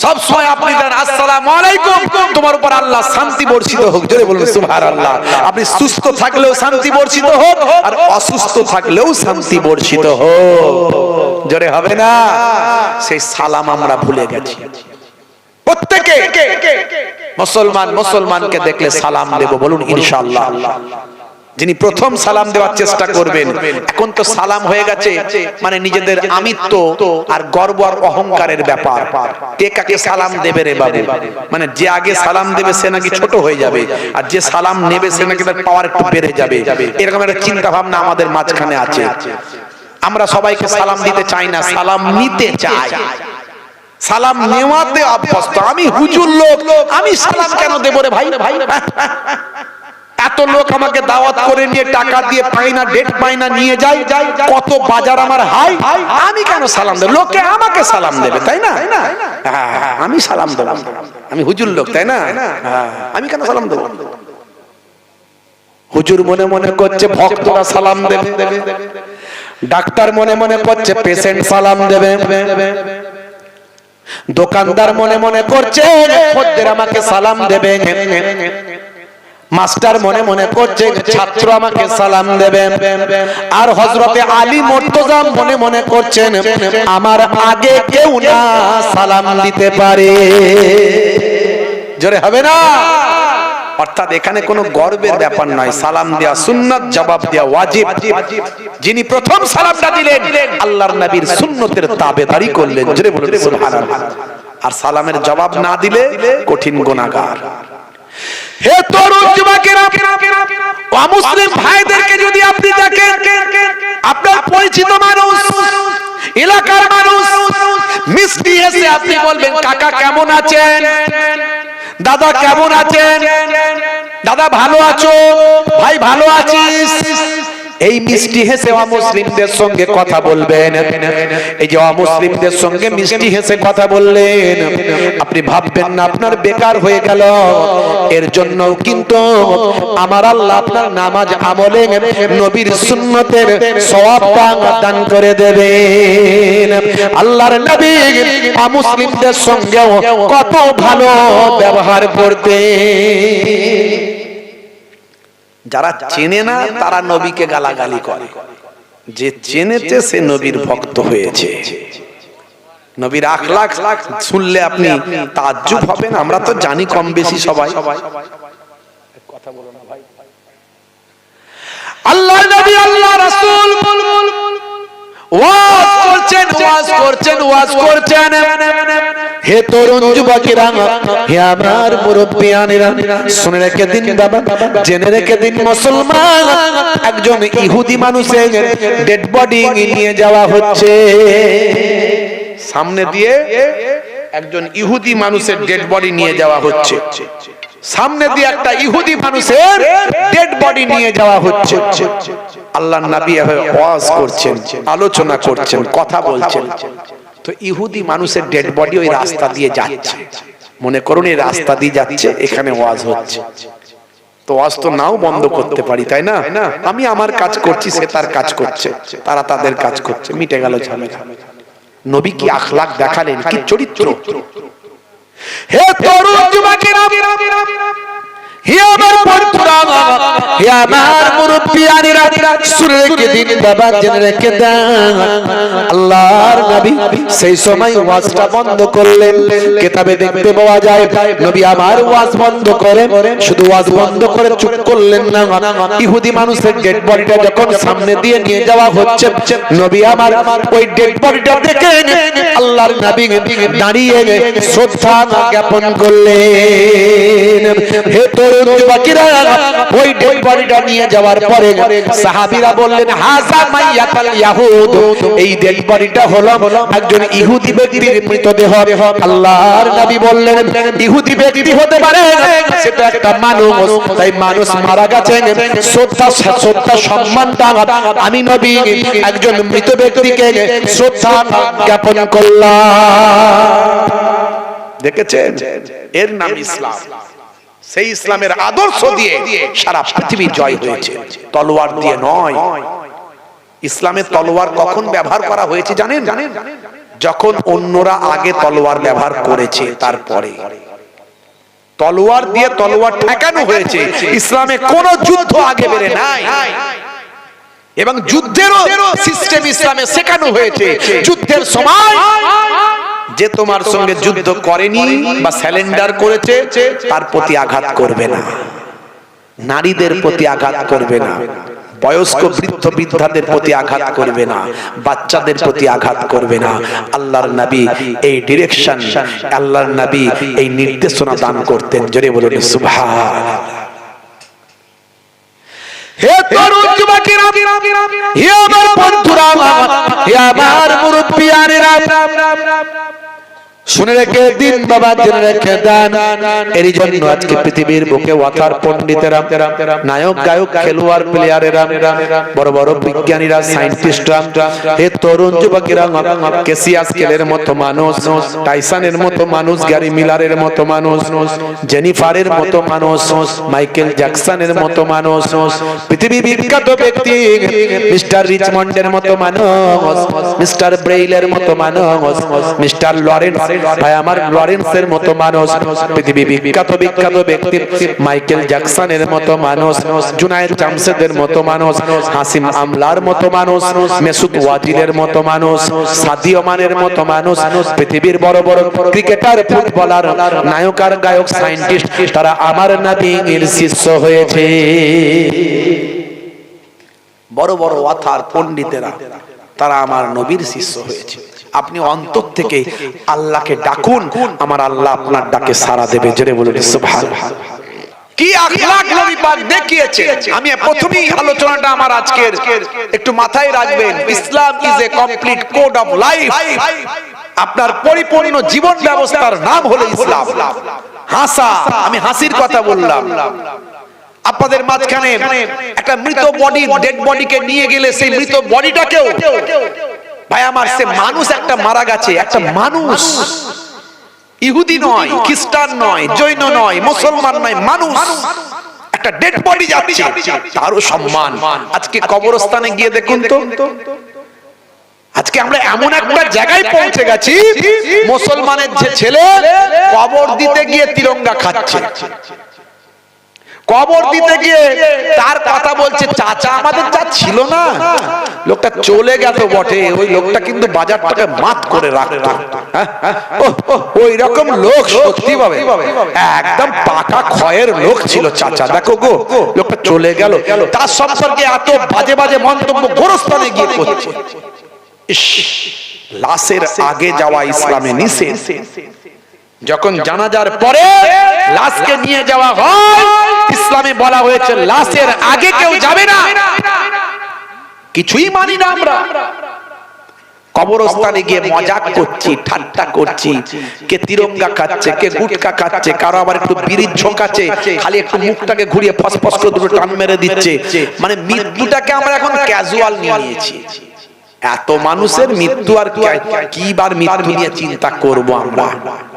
সব সময় আপনি দেন আসসালামু আলাইকুম, তোমার উপর আল্লাহ শান্তি বর্ষিত হোক। জোরে বলুন সুবহানাল্লাহ। আপনি সুস্থ থাকলেও শান্তি বর্ষিত হোক, আর অসুস্থ থাকলেও শান্তি বর্ষিত হোক। জোরে হবে না? সেই সালাম আমরা ভুলে গেছি প্রত্যেকে। মুসলমানকে দেখলে সালাম দেব, বলুন ইনশাআল্লাহ। যিনি প্রথম সালাম দেওয়ার চেষ্টা করবেন। এখন তো সালাম হয়ে গেছে মানে নিজেদের আমিত্ব আর গর্ব আর অহংকারের ব্যাপার। কে কাকে সালাম দেবে রে বাবু, মানে যে আগে সালাম দেবে সে নাকি ছোট হয়ে যাবে, আর যে সালাম নেবে সে নাকি তার পাওয়ার একটু বেড়ে যাবে। এরকম একটা চিন্তা ভাবনা আমাদের মাঝখানে আছে। আমরা সবাইকে সালাম দিতে চাই না, সালাম নিতে চাই। সালাম নেওয়াতে অভ্যস্ত। আমি হুজুর লোক, আমি সালাম কেন দেবো রে ভাই? এত লোক আমাকে দাওয়াত করে নিয়ে টাকা দিয়ে পাই না, ডেট পাই না, নিয়ে যাই, কত বাজার আমার হাই, আমি কেন সালাম দেব? লোকে আমাকে সালাম দেবে, তাই না? আমি সালাম দেব, আমি হুজুর লোক, তাই না? আমি কেন সালাম দেব? হুজুর মনে মনে করছে ভক্তরা সালাম দেবে, ডাক্তার মনে মনে করছে পেশেন্ট সালাম দেবে, দোকানদার মনে মনে করছে খদ্দের আমাকে সালাম দেবে, মাস্টার মনে মনে করছে ছাত্র আমাকে সালাম দেবে, আর হযরতে আলী মুর্তজা মনে মনে করছেন আমার আগে কেউ না সালাম দিতে পারে। জোরে হবে না? অর্থাৎ এখানে কোনো গর্বের ব্যাপার নয়, সালাম দেওয়া সুন্নাত, জবাব দেওয়া ওয়াজিব। যিনি প্রথম সালামটা দিলেন আল্লাহর নবীর সুন্নতের তাবেদারি করলেন, জোরে বলুন সুবহানাল্লাহ। আর সালামের জবাব না দিলে কঠিন গুনাহগার। হে তরুণ যুবকেরা, অমুসলিম ভাইদেরকে যদি আপনি দেখেন, আপনার পরিচিত মানুষ, এলাকার মানুষ মিষ্টি এসে আপনি বলবেন কাকা কেমন আছেন, দাদা কেমন আছেন, দাদা ভালো আছো, ভাই ভালো আছিস, এই মিষ্টি হেসে অমুসলিমদের সঙ্গে কথা বলবেন। এই যে অমুসলিমদের সঙ্গে মিষ্টি হেসে কথা বললেন, আপনি ভাববেন না আপনার বেকার হয়ে গেল। এর জন্য কিন্তু আমার আল্লাহ আপনার নামাজ আমলে নবীর সুন্নতের সওয়াবটা দান করে দেবেন। আল্লাহর নবী অমুসলিমদের সঙ্গেও কত ভালো ব্যবহার করতেন। যারা চেনে না তারা নবীকে গালাগালি করে, যে চেনেছে সে নবীর ভক্ত হয়েছে। নবীর আখলাক শুনলে আপনি তাজ্জুব হবেন। আমরা তো জানি কম বেশি সবাই। কথা বলো না ভাই। আল্লাহর নবী, আল্লাহ রাসূল ওয়াজ করছেন। হে তরুণ যুবকেরা, হে আমার মুরব্বিয়ানেরা, শুনে রেখে দিন বাবা, জেনে রেখে দিন মুসলমান, একজন ইহুদি মানুষের ডেড বডি নিয়ে যাওয়া হচ্ছে। সামনে দিয়ে একজন ইহুদি মানুষের ডেড বডি নিয়ে যাওয়া হচ্ছে। সামনে দিয়ে একটা ইহুদি মানুষের ডেড বডি নিয়ে যাওয়া হচ্ছে। আল্লাহর নবী ওয়াজ করছেন, আলোচনা করছেন, কথা বলছেন। তো ইহুদি মানুষের ডেড বডি ওই রাস্তা দিয়ে যাচ্ছে। মনে করুন এই রাস্তা দিয়ে যাচ্ছে, এখানে ওয়াজ হচ্ছে। তো ওয়াজ তো নাও বন্ধ করতে পারি, তাই না? আমি আমার কাজ করছি, সে তার কাজ করছে, তারা তাদের কাজ করছে, মিটে গেল ঝামেলা। নবী কি আখলাক দেখালেন, কি চরিত্র! হে তরুণ যুবকেরা, হে আমার বন্ধুরা, হে আমার মুরব্বিয়ানেরা, শুনে রেখে দিন বাবা, জেনে রেখে দেন। আল্লাহর নবী সেই সময় ওয়াজটা বন্ধ করলেন। কিতাবে দেখতে পাওয়া যায় নবী আমার ওয়াজ বন্ধ করে, শুধু ওয়াজ বন্ধ করে চুপ করলেন না। ইহুদি মানুষের ডেড বডিটা যখন সামনে দিয়ে নিয়ে যাওয়া হচ্ছে, নবী আমার ওই ডেড বডিটা দেখে আল্লাহর নবী দাঁড়িয়ে শ্রদ্ধা জ্ঞাপন করলেন। হে তরুণ যুবকেরা, ওই ডেড বডিটা নিয়ে যাওয়ার পরে সাহাবীরা বললেন হাযা মাইয়াতাল ইয়াহুদ, এই ডেড বডিটা হলো একজন ইহুদি ব্যক্তির মৃতদেহ। আল্লাহর নবী বললেন ইহুদি ব্যক্তি হতে পারে, সেটা একটা মানুষ, তাই মানুষ মারা গেছে, শ্রদ্ধা সম্মানটা আমি নবী একজন মৃত ব্যক্তিকে শ্রদ্ধা জ্ঞাপন করলাম। দেখেছেন, এর নাম ইসলাম। সেই ইসলামের আদর্শ দিয়ে সারা পৃথিবী জয় হয়েছে, তলোয়ার দিয়ে নয়। ইসলামের তলোয়ার কখন ব্যবহার করা হয়েছে জানেন? যখন অন্যরা আগে তলোয়ার ব্যবহার করেছে, তারপরে তলোয়ার দিয়ে তলোয়ার ঠেকানো হয়েছে। ইসলামে কোন যুদ্ধ আগে বেড়ে নাই, এবং যুদ্ধেরও সিস্টেম ইসলামে শেখানো হয়েছে। যুদ্ধের সময় যে তোমার সঙ্গে যুদ্ধ করেনি বা স্যালেন্ডার করেছে, তার প্রতি আঘাত করবে না। নারীদের প্রতি আঘাত করবে না, বয়স্ক বৃদ্ধ বৃদ্ধাদের প্রতি আঘাত করবে না, বাচ্চাদের প্রতি আঘাত করবে না। আল্লাহর নবী এই ডিরেকশন, আল্লাহর নবী এই নির্দেশনা দান করতেন। জোরে বলুন সুবহানাল্লাহ। হে তরুণ যুবকেরা, হে আমার বন্ধুরা, হে আমার মুরব্বিয়ানেরা, শুনে রেখে দিন বাবা, জেনে রেখে দেন। এরই জন্য আজকে পৃথিবীর বুকে ওয়াথার পণ্ডিতেরা, নায়ক গায়ক খেলোয়াড় প্লেয়ারেরা, বড় বড় বিজ্ঞানীরা, সায়েন্টিস্টরা, হে তরুণ যুবকেরা, ক্যাসিয়াস কেলের মতো মানুষ, টাইসনের মতো মানুষ, গ্যারি মিলারের মতো মানুষ, জেনিফারের মতো মানুষ, মাইকেল জ্যাকসনের মতো মানুষ, পৃথিবী বিখ্যাত ব্যক্তি মিস্টার রিচমন্ডের মতো মানুষ, মিস্টার ব্রেইলের মতো মানুষ, মিস্টার লরেন্স, ভাই আমার লরেন্সের মতো মানুষ, পৃথিবী বিখ্যাত বিখ্যাত ব্যক্তি মাইকেল জ্যাকসনের মতো মানুষ, জুনায়েদ জামশেদের মতো মানুষ, হাসিম আমলার মতো মানুষ, মেসুদ ওয়াজিলের মতো মানুষ, সাদিও মানের মতো মানুষ, পৃথিবীর বড় বড় ক্রিকেটার, ফুটবলার, নায়ক আর গায়ক, সায়েন্টিস্ট, তারা আমার নবীর শিষ্য হয়েছে। বড় বড় ওয়াথার পণ্ডিতেরা তারা আমার নবীর শিষ্য হয়েছে। আপনি অন্তর থেকে আল্লাহকে ডাকুন, আমার আল্লাহ আপনার ডাকে সাড়া দেবে। জোরে বলুন সুবহানাল্লাহ। কি আখলাক নবী পাক দেখিয়েছে। আমি প্রথমেই আলোচনাটা আমার আজকের একটু মাথায় রাখবেন। Islam is a complete code of life. আপনার পরিপূর্ণ জীবন ব্যবস্থার নাম হলো ইসলাম। হাসা, আমি হাসির কথা বললাম। আপনাদের মাঝখানে একটা মৃত বডি, ডেড বডিকে নিয়ে গেলে সেই মৃত বডিটাকেও, ভাই আমার, সে মানুষ একটা মারা গেছে, একটা মানুষ, ইহুদি নয়, খ্রিস্টান নয়, জৈন নয়, মুসলমান নয়, মানুষ, একটা ডেড বডি যাচ্ছে, তারও সম্মান। আজকে কবরস্থানে গিয়ে দেখুন তো, আজকে আমরা এমন একটা জায়গায় পৌঁছে গেছি, মুসলমানের যে ছেলে কবর দিতে গিয়ে তিরঙ্গা খাচ্ছে, কবর দিতে গিয়ে তার কথা বলছে, চাচা আমাদের যা ছিল না, লোকটা চলে গেছে বটে, ওই লোকটা কিন্তু বাজারটাকে মাত করে রাখতো, ওই রকম লোক সত্যি ভাবে একদম পাকা ক্ষয়ের লোক ছিল চাচা, দেখো গো লোকটা চলে গেল, তার সম্পর্কে এত বাজে বাজে মন্তব্য গোরস্থানে গিয়ে করছে। লাশের আগে যাওয়া ইসলামে নিষেধ। যখন জানাজার পরে লাশকে নিয়ে যাওয়া হয়, ইসলামে বলা হয়েছে লাশের আগে কেউ যাবে না। কিছুই মানি না আমরা। কবরস্থানে গিয়ে মজাক করছি, ঠাট্টা করছি, কে তিরঙ্গা খাচ্ছে, কে গুটকা খাচ্ছে, কারো আবার একটু বিড়ির ঝোঁকাচ্ছে, খালি একটু মুখটাকে ঘুরিয়ে ফসফস করে দুটো টান মেরে দিচ্ছে। মানে মৃত্যুটাকে আমরা এখন ক্যাজুয়াল নিয়ে নিয়েছি। এত মানুষের মৃত্যু, আর কি বার মৃত্যু নিয়ে চিন্তা করব আমরা?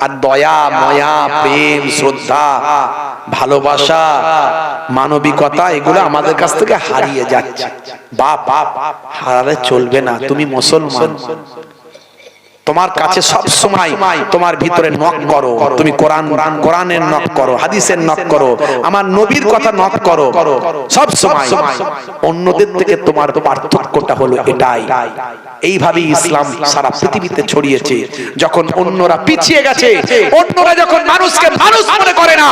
আর দয়া, মায়া, প্রেম, শ্রদ্ধা, ভালোবাসা, মানবিকতা, এগুলো আমাদের কাছ থেকে হারিয়ে যাচ্ছে। বাপ হারালে চলবে না। তুমি মুসলমান, তোমার কাছে সব সময় তোমার ভিতরে নক করো, তুমি কোরআনের নক করো, হাদিসের নক করো, আমার নবীর কথা নক করো সব সময়। অন্যদের থেকে তোমার পার্থক্যটা হলো এটাই। এইভাবেই ইসলাম সারা পৃথিবীতে ছড়িয়েছে। যখন অন্যরা পিছিয়ে গেছে, অন্যরা যখন মানুষকে মানুষ মনে করে না,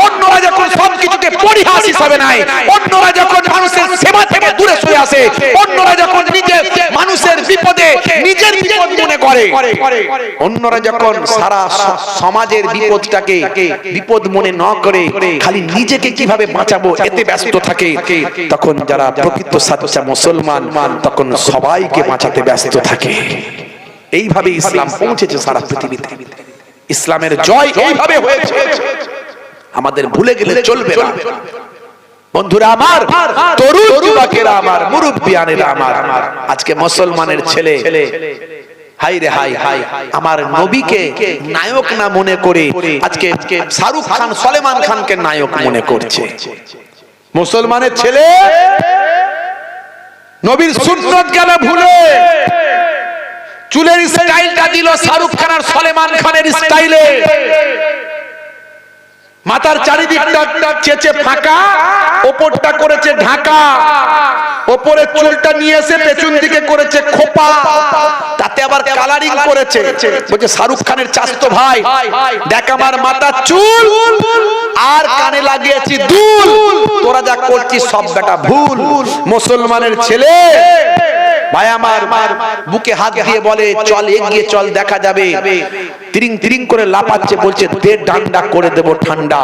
অন্যরা যখন সবকিছুকে পরিহাস হিসাবে নেয়, অন্যরা যখন মানুষের সেবা থেকে দূরে সরে আসে, অন্যরা যখন নিজের মানুষের বিপদে নিজের বিপদ মনে করে, অন্যরা যখন সারা সমাজের বিপদটাকে বিপদ মনে না করে খালি নিজেকে কিভাবে বাঁচাবো এতে ব্যস্ত থাকে, তখন যারা প্রকৃত সাচ্চা মুসলমান তখন সবাইকে বাঁচাতে ব্যস্ত থাকে। এইভাবে ইসলাম পৌঁছেছে সারা পৃথিবীতে। ইসলামের জয় এইভাবে হয়েছে, আমাদের ভুলে গেলে চলবে না। বন্ধুরা আমার, তরুণ যুবকেরা আমার, মুরব্বিয়ানেরা আমার, আজকে মুসলমানের ছেলে হাই রে হাই হাই, আমার নবীকে নায়ক না মনে করে আজকে শাহরুখ খান, সলমান খানকে নায়ক মনে করছে। মুসলমানের ছেলে নবীর সুন্নত গেল ভুলে, চুলের স্টাইলটা দিল শাহরুখ খান আর সলমান খানের স্টাইলে। মাথার চারিদিকটা চেচে ফাঁকা, ওপরটা করেছে ঢাকা, ওপরে চুলটা নিয়ে এসে পেছন দিকে করেছে খোপা, তাতে আবার কালারিং করেছে। বলছে শাহরুখ খানের চাচতো ভাই, দেখ আমার মাথার চুল আর কানে লাগিয়েছি দুল, তোরা যা করছিস সব বেটা ভুল। মুসলমানের ছেলে ভাই আমার বুকে হাত দিয়ে বলে চল এগিয়ে চল, দেখা যাবে। তিরিং তিরিং করে লাফাচ্ছে, বলছে দে ডান্ডা করে দেব ঠান্ডা।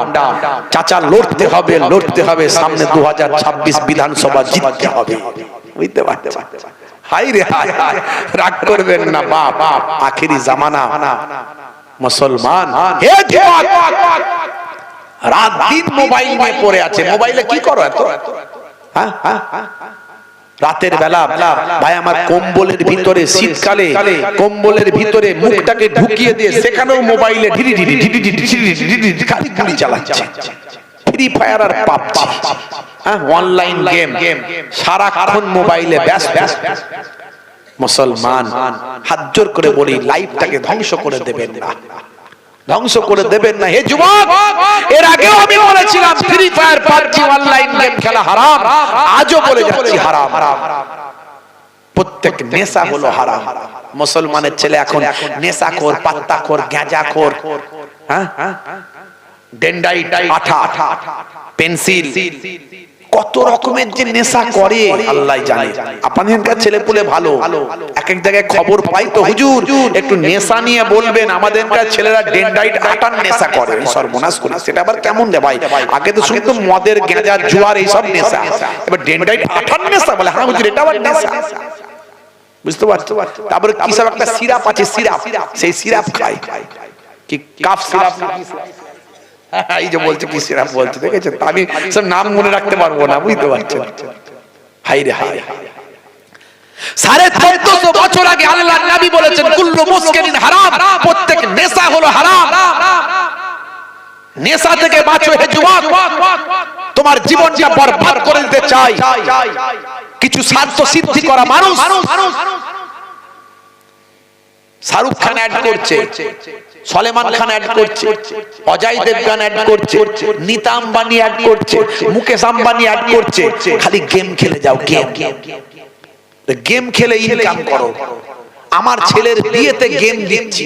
চাচা লড়তে হবে, লড়তে হবে, সামনে 2026 বিধানসভা জিততে হবে। বুঝতে পারতে হাই রে হাই, রাগ করবেন না বাপ, আখেরি জামানা। মুসলমান হে যুবক, রাত দিন মোবাইল নিয়ে পড়ে আছে। মোবাইলে কি করো এত? হ্যাঁ হ্যাঁ, রাতের বেলা ভাই আমার কম্বলের ভিতরে, শীতকালে কম্বলের ভিতরে মুখটাকে ঢুকিয়ে দিয়ে সেখানেও মোবাইলে ঢিরি ঢিরি ঢিরি ঢিরি ঢিরি খালি গুলি চালাচ্ছে। ফ্রি ফায়ার আর পাবজি, হ্যাঁ অনলাইন গেম, সারাক্ষণ মোবাইলে ব্যস্ত। মুসলমান হাত জোর করে বলি, লাইফটাকে ধ্বংস করে দেবেন না, ধ্বংস করে দেবেন না হে যুবক। এর আগেও আমি বলেছিলাম free fire PUBG online game খেলা হারাম, আজও বলে যাচ্ছি হারাম। প্রত্যেক নেশা হলো হারাম। মুসলমানের ছেলে এখন নেশাখোর, পাত্তাখোর, গাঁজাখোর, হ্যাঁ ডেন্ডাইট, আঠা, পেন্সিল, কত রকমের যে নেশা করে আল্লাহ জানে। আপনাদের ছেলে পুলে ভালো, এক এক জায়গায় খবর পাই তো হুজুর একটু নেশা নিয়ে বলবেন, আমাদের ছেলেরা ডেন্ডাইট আটার নেশা করে। সর্বনাশ করে, সেটা আবার কেমন রে ভাই? আগে তো শুনতো মদের, গেঁজা, জুয়ার এইসব নেশা, এবার ডেন্ডাইট আটার নেশা বলে। হ্যাঁ হুজুর এটা আবার নেশা, বুঝতে পারছো? তারপরে কি সব একটা সিরাপ আছে, সিরাপ, সেই সিরাপ খায়, কি কাফ সিরাপ, এই যে বলছে কি সিরাপ বলছে, দেখেছেন? আমি সব নাম মনে রাখতে পারবো না, বুঝতে পারছেন? হাই রে হাই, 1450 বছর আগে আল্লাহর নবী বলেছেন কুল্লু মুসকিরিন হারাম, প্রত্যেক নেশা হলো হারাম। নেশা থেকে বাঁচো হে যুবক। তোমার জীবনটা বরবাদ করে দিতে চাই কিছু স্বার্থ সিদ্ধি করা মানুষ। শাহরুখ খান অ্যাড করছে, সলেমান খান অ্যাড করছে, অজয় দেবগান অ্যাড করছে, নীতা আম্বানি অ্যাড করছে, মুকেশ আম্বানি অ্যাড করছে। খালি গেম খেলে যাও, গেম গেম খেলে ইনকাম করো। আমার ছেলের বিয়েতে গেম দিচ্ছি,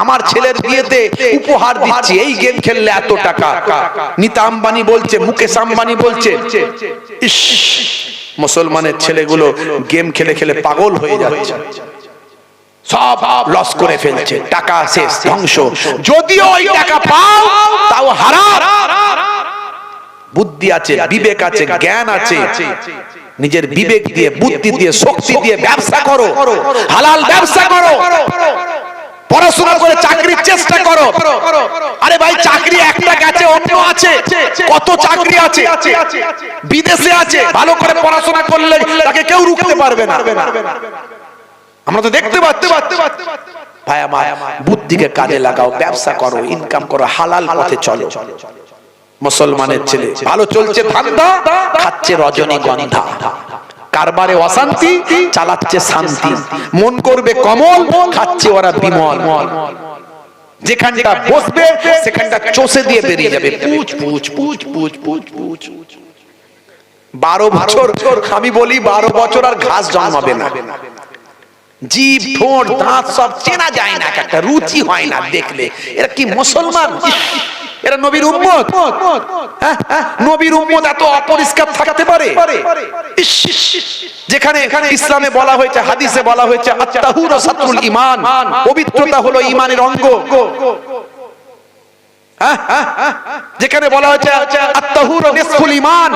আমার ছেলের বিয়েতে উপহার দিচ্ছি, এই গেম খেললে এত টাকা। নীতা আম্বানি বলছে, মুকেশ আম্বানি বলছে। ইস, মুসলমানের ছেলেগুলো গেম খেলে খেলে পাগল হয়ে যাচ্ছে, সব লস করে ফেলছে, টাকা শেষ, ধ্বংস। যদিও ওই টাকা পাও তাও হারাম। বুদ্ধি আছে, বিবেক আছে, জ্ঞান আছে, নিজের বিবেক দিয়ে, বুদ্ধি দিয়ে, শক্তি দিয়ে ব্যবসা করো, হালাল ব্যবসা করো, পড়াশোনা করে চাকরির চেষ্টা করো। আরে ভাই চাকরি একটা গেছে, অন্য আছে, কত চাকরি আছে, বিদেশে আছে। ভালো করে পড়াশোনা করলে তাকে কেউ রুখতে পারবে না। আমরা তো দেখতে পাচ্ছি। ভাই আমার বুদ্ধিকে কাজে লাগাও, ব্যবসা করো, ইনকাম করো, হালাল পথে চলো। মুসলমানের ছেলে ভালো চলছে ধান্দা, খাচ্ছে রজনীগন্ধা, কারবারে অশান্তি, চালাচ্ছে শান্তি, মন করবে কমল, খাচ্ছে ওরা বিমল। যেখানটা বসবে সেখানটা চষে দিয়ে বেরিয়ে যাবে, পুচ পুচ পুচ পুচ পুচ পুচ। 12 বছর, আমি বলি 12 বছর আর ঘাস জন্মাবে না। জিভ, ঠোঁট, দাঁত সব চেনা যায় না, একটা রুচি হয় না দেখলে। এরা কি মুসলমান? এরা নবীর উম্মত? নবীর উম্মত এত অপরিষ্কার থাকতে পারে? যেখানে ইসলামে বলা হয়েছে, হাদিসে বলা হয়েছে আত-তাহুরু সাতরুল ঈমান, পবিত্রতা হলো ঈমানের অঙ্গ। যেখানে বলা হয়েছে আত-তাহুরু নিসফুল ঈমান,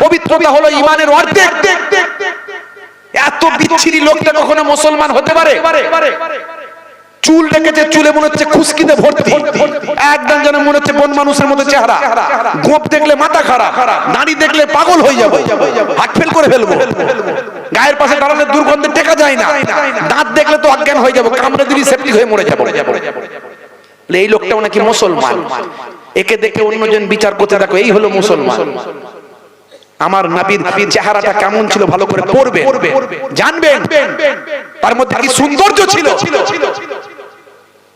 পবিত্রতা হলো ঈমানের অর্ধেক। এত বিচ্ছিরি লোকটা কখনো মুসলমান হতে পারে? চুল রেখেছে, চুলে মনে হচ্ছে খুশকিতে ভর্তি, একদম যেন মনে হচ্ছে বন মানুষের মতো চেহারা। গোপ দেখলে মাথা খারাপ, নারী দেখলে পাগল হয়ে যাবো, হাত ফেল করে ফেলবো। গায়ের পাশে দাঁড়ালে দুর্গন্ধে টেকা যায় না, দাঁত দেখলে তো অজ্ঞান হয়ে যাবো, কামড়ে দিলি সেপ্টিক হয়ে মরে যাবো। এই লোকটাও নাকি মুসলমান। একে দেখে অন্যজন বিচার করতে থাকো, এই হলো মুসলমান। আমার নবীর চেহারাটা কেমন ছিল ভালো করে পড়বেন, জানবেন তার মধ্যে কি সৌন্দর্য ছিল।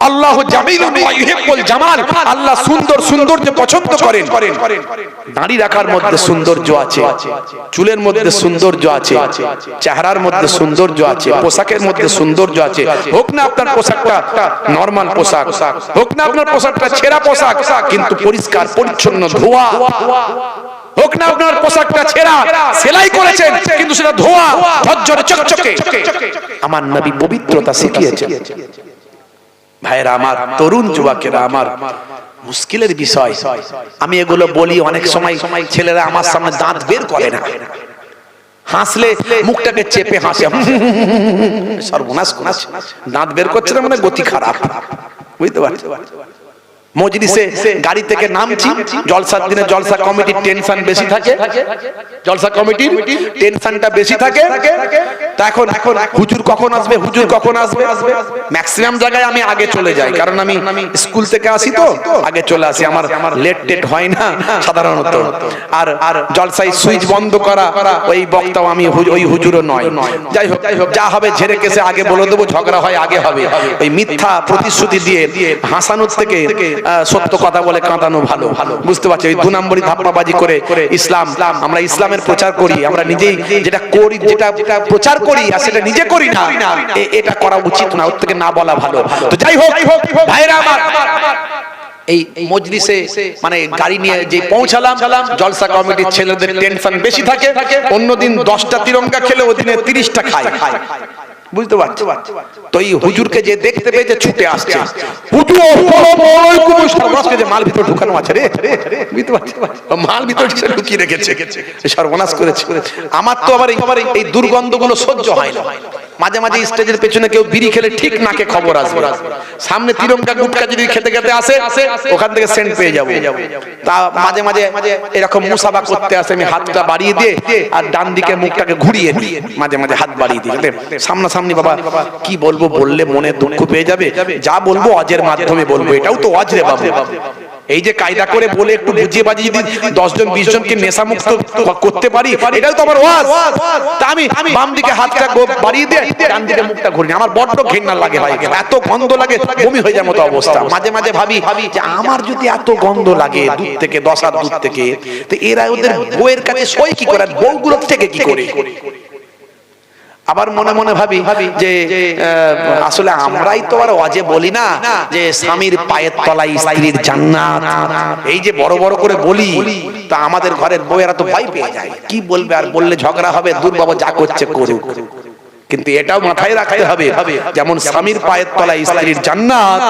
আল্লাহু জামিলুন ওয়া ইউহিব্বুল জামাল, আল্লাহ সুন্দর সৌন্দর্য পছন্দ করেন। দাড়ি রাখার মধ্যে সৌন্দর্য আছে, চুলের মধ্যে সৌন্দর্য আছে, চেহারার মধ্যে সৌন্দর্য আছে, পোশাকের মধ্যে সৌন্দর্য আছে। হোক না আপনার পোশাকটা নরমাল পোশাক, হোক না আপনার পোশাকটা ছেঁড়া পোশাক কিন্তু পরিষ্কার পরিচ্ছন্ন ধোয়া, হোক না আপনার পোশাকটা ছেঁড়া সেলাই করেছেন কিন্তু সেটা ধোয়া ঝরঝরে চকচকে। আমার নবী পবিত্রতা শিখিয়েছেন। ভাইরা আমার, তরুণ যুবকেরা আমার, মুশকিলের বিষয়। আমি এগুলো বলি, অনেক সময় ছেলেরা আমার সামনে দাঁত বের করে না, হাসলে মুখটাকে চেপে হাসে, সর্বনাশ করছে, দাঁত বের করছে না মানে গতি খারাপ, বুঝতে পারছো? মজলিসে গাড়ি থেকে নামছি, জলসার দিনে জলসা কমিটির টেনশন বেশি থাকে, জলসা কমিটির টেনশনটা বেশি থাকে। তা এখন হুজুর কখন আসবে, হুজুর কখন আসবে, ম্যাক্সিমাম জায়গায় আমি আগে চলে যাই, কারণ আমি স্কুল থেকে আসি তো আগে চলে আসি, আমার লেট টেট হয় না সাধারণত। আর জলসায় সুইচ বন্ধ করা ওই বক্তাও আমি, ওই হুজুরও নয়। যাই হোক যা হবে ঝেড়ে কেসে আগে বলে দেবো, ঝগড়া হয় আগে হবে। ওই মিথ্যা প্রতিশ্রুতি দিয়ে হাসানোর থেকে সত্য কথা বলে কাঁদানো ভালো, বুঝতে পারছি? ওই 2 নম্বরই ধাপ্পাবাজি করে ইসলাম, আমরা ইসলামের প্রচার করি, আমরা নিজেই যেটা করি, যেটা প্রচার করি আর সেটা নিজে করি না, এটা করা উচিত না, ওর থেকে না বলা ভালো। তো যাই হোক ভাইরা আমার, এই মজলিসে মানে গাড়ি নিয়ে যে পৌঁছালাম, জলসা কমিটির ছেলেদের টেনশন বেশি থাকে। অন্যদিন 10টা তিরঙ্গা খেলে ওদিনে 30টা খায়, বুঝতে পারছো? তো এই হুজুরকে যে দেখতে পেয়ে যে ছুটে আসছে, হুজুর মাল ভিতরে ঢুকানো আছে রে, বুঝতে পারছো? মাল ভিতরে ঢুকিয়ে রেখেছে, সর্বনাশ করেছে। আমার তো আবার এই দুর্গন্ধগুলো সহ্য হয় না। মাঝে মাঝে স্টেজের পেছনে কেউ বিড়ি খেলে ঠিক নাকে খবর আসবে, সামনে তিরঙ্গা গুটকা যদি খেতে খেতে আসে ওখান থেকে সেন্ট পেয়ে যাবো। তা মাঝে মাঝে এরকম মুসাফা করতে আসে, আমি হাতটা বাড়িয়ে দিয়ে আর ডান দিকে মুখটাকে ঘুরিয়ে দিই, মাঝে মাঝে হাত বাড়িয়ে দিই, সামনাসামনি বাবা কি বলবো, বললে মনে দুঃখ পেয়ে যাবে, যা বলবো অজের মাধ্যমে বলবো, এটাও তো অজ রে বাবা। এই যে কায়দা করে বলে একটু বুঝিয়ে বাজিয়ে যদি 10 জন 20 জনকে নেশা মুক্ত করতে পারি, এটাও তো আমার ওয়াজ। তা আমি বাম দিকে হাতটা বাড়িয়ে দিয়ে ডান দিকে মুখটা ঘুরিয়ে, আমার বড্ড ঘৃণা লাগে ভাই, এত গন্ধ লাগে বমি হয়ে যাওয়ার মতো অবস্থা। মাঝে মাঝে ভাবি যে আমার যদি এত গন্ধ লাগে দূর থেকে, 10 হাত দূর থেকে, তো এরা ওদের বউয়ের কাছে সই কি করে, বউগুলো থেকে কি করে? আবার মনে মনে ভাবি যে আসলে আমরাই তো আর ওয়াজে বলি না যে স্বামীর পায়ের তলায় স্ত্রীর জান্নাত, এই যে বড় বড় করে বলি, তা আমাদের ঘরের বউয়েরা তো ভয় পেয়ে যায়, কি বলবে, আর বললে ঝগড়া হবে, দূর বাবা যা করছে করুক। কিন্তু এটাও মাথায় রাখতে হবে, যেমন স্বামীর পায়ের তলায় স্ত্রীর জান্নাত,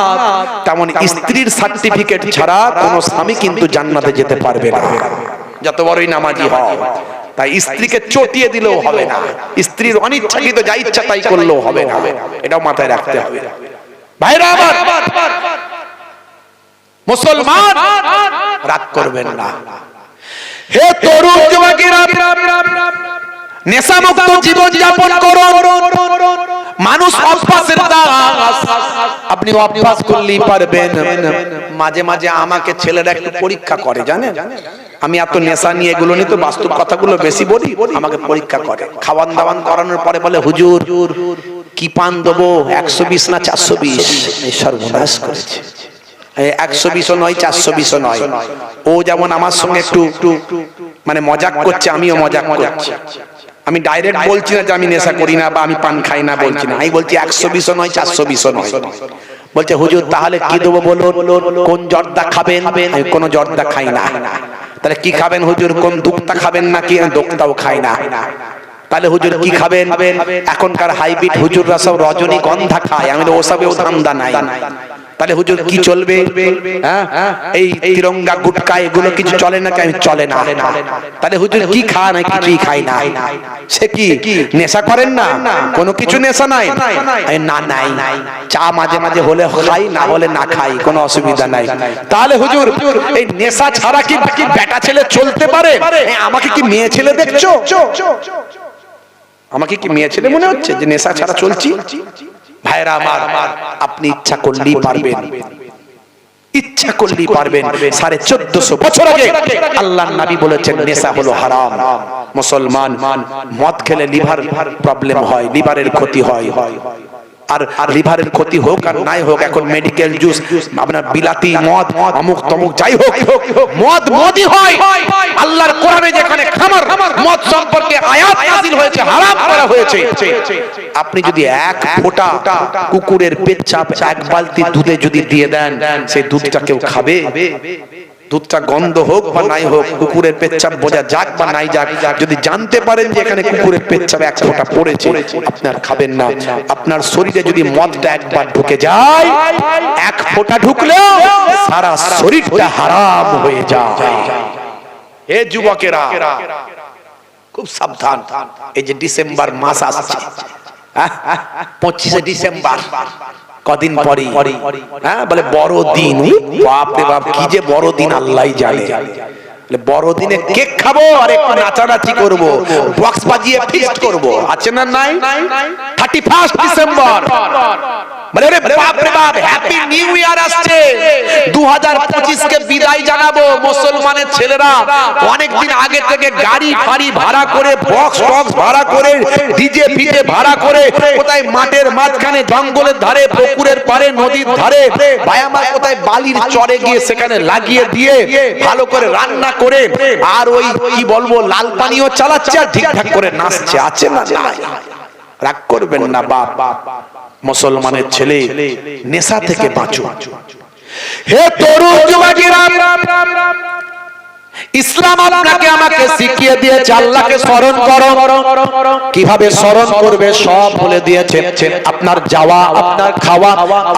তেমন স্ত্রীর সার্টিফিকেট ছাড়া কোনো স্বামী কিন্তু জান্নাতে যেতে পারবে না, যত বড়ই নামাজি হয়। তাই স্ত্রীকে চটিয়ে দিলেও হবে না, স্ত্রীর অনিচ্ছাকৃত যা ইচ্ছা তাই করলেও হবে না, এটাও মাথায় রাখতে হবে। ভাইরা আমার, মুসলমান রাগ করবেন না। হে তরুণ যুবকেরা, নেশামুক্ত জীবন যাপন করুন। মানুষ অভ্যাসের দাস, আপনি অভ্যাস করলেই পারবেন। মাঝে মাঝে আমাকে ছেলেরা একটু পরীক্ষা করে, জানেন? আমি এত নেশা নিয়ে এগুলো নিয়ে তো বাস্তব কথাগুলো বেশি বলি, আমাকে পরীক্ষা করে। খাওয়ান দাওয়ান করানোর পরে বলে, হুজুর কি পান দেবো, 120 না 420? সর্বনাশ করেছে, 120ও নয় 420ও নয়। ও যেমন আমার সঙ্গে একটু মানে মজাক করছে, আমিও মজাক করছি। আমি ডাইরেক্ট বলছি না যে আমি নেশা করি না বা আমি পান খাই না, বলছি না, আমি বলছি 120ও নয় 420ও নয়। বলছে হুজুর তাহলে কি দেবো বলুন, কোন জর্দা খাবেন? আমি কোনো জর্দা খাই না। তাহলে কি খাবেন হুজুর? কোন দুক্তা খাবেন নাকি? আমি দুক্তাও খাই না। তাহলে হুজুর কি খাবেন? এখনকার হাইব্রিড হুজুররা সব রজনীগন্ধা খায়, আমি ওসবেও ধান্দা নাই। তাহলে হুজুর কি চলবে? এই তিরঙ্গা গুটকা এগুলো কিছু চলে না? আমি চলে না। তাহলে হুজুর কি খান? কিছুই খাই না। সে কি নেশা করেন না? কোনো কিছু নেশা নাই? না নাই, চা মাঝে মাঝে হলে খাই, না হলে না খাই, কোনো অসুবিধা নাই। তাহলে হুজুর এই নেশা ছাড়া কি বেটা ছেলে চলতে পারে? আমাকে কি মেয়ে ছেলে দেখছো? আমাকে কি মেয়ে ছেলে মনে হচ্ছে যে নেশা ছাড়া চলছি? ভাইরা আমার, আপনি ইচ্ছা করলেই পারবেন, ইচ্ছা করলেই পারবেন। 1450 বছর আগে আল্লাহর নবী বলেছেন নেশা হলো হারাম। মুসলমান, মদ খেলে লিভার প্রবলেম হয়, লিভারের ক্ষতি হয়। আর লিভারের ক্ষতি হোক আর নাই হোক, এখন মেডিকেল জুস, আপনার বিলাতি মদ, অমুক তমুক যাই হোক, মদ মদই হয়। আল্লাহর কোরআনে যেখানে খামার মদ সম্পর্কে আয়াত নাযিল হয়েছে, হারাম করা হয়েছে। আপনি যদি এক ফোঁটা কুকুরের পেচ্ছাপ এক বালতি দুধে যদি দিয়ে দেন, সেই দুধটা কেউ খাবে? দুধটা গন্ধ হোক বা নাই হোক, কুকুরের পেচ্ছাপ বোঝা যাক বা নাই যাক, যদি জানতে পারেন যে এখানে কুকুরের পেচ্ছাপ এক ফোঁটা পড়েছে, আপনার খাবেন না। আপনার শরীরে যদি মদটা একবার ঢুকে যায়, এক ফোঁটা ঢুকলেও সারা শরীরটা হারাম হয়ে যায়। হে যুবকেরা, খুব সাবধান। এই যে ডিসেম্বর মাস আসছে, 25শে ডিসেম্বর, কদিন পরে বলে বড় দিন। বাপ রে বাপ, কি যে বড় দিন আল্লাহই জানে। বড় দিনে কেক খাবো আর একটু নাচানাচি করবো, বক্স বাজিয়ে ফিস্ট করবো, আছে না নাই? 31 ডিসেম্বর বলে রে বাপ রে বাপ, হ্যাপি নিউ ইয়ার আসছে, 2025 কে বিদায় জানাবো। মুসলমানের ছেলেরা অনেক দিন আগে থেকে গাড়ি ফাড়ি ভাড়া করে, বক্স টক্স ভাড়া করে, ডিজে ফিজে ভাড়া করে, কোথায় মাঠের মাঝখানে, জঙ্গলের ধারে, পুকুরের পারে, নদীর ধারে, বায়ামা কোথায় বালির চরে গিয়ে সেখানে লাগিয়ে দিয়ে ভালো করে রান্না করে, আর ওই কি বলবো লাল পানিও চালাচ্ছে আর ঠিকঠাক করে নাচছে, আছে না? রাগ করবেন না বাপ, মুসলমানের ছেলে নেশা থেকে বাঁচো। হে তরুণ যুবকেরা, ইসলাম আপনাকে আমাকে শিখিয়ে দিয়েছে আল্লাহকে স্মরণ করো। কিভাবে স্মরণ করবে সব বলে দিয়েছে। আপনার যাওয়া, আপনার খাওয়া,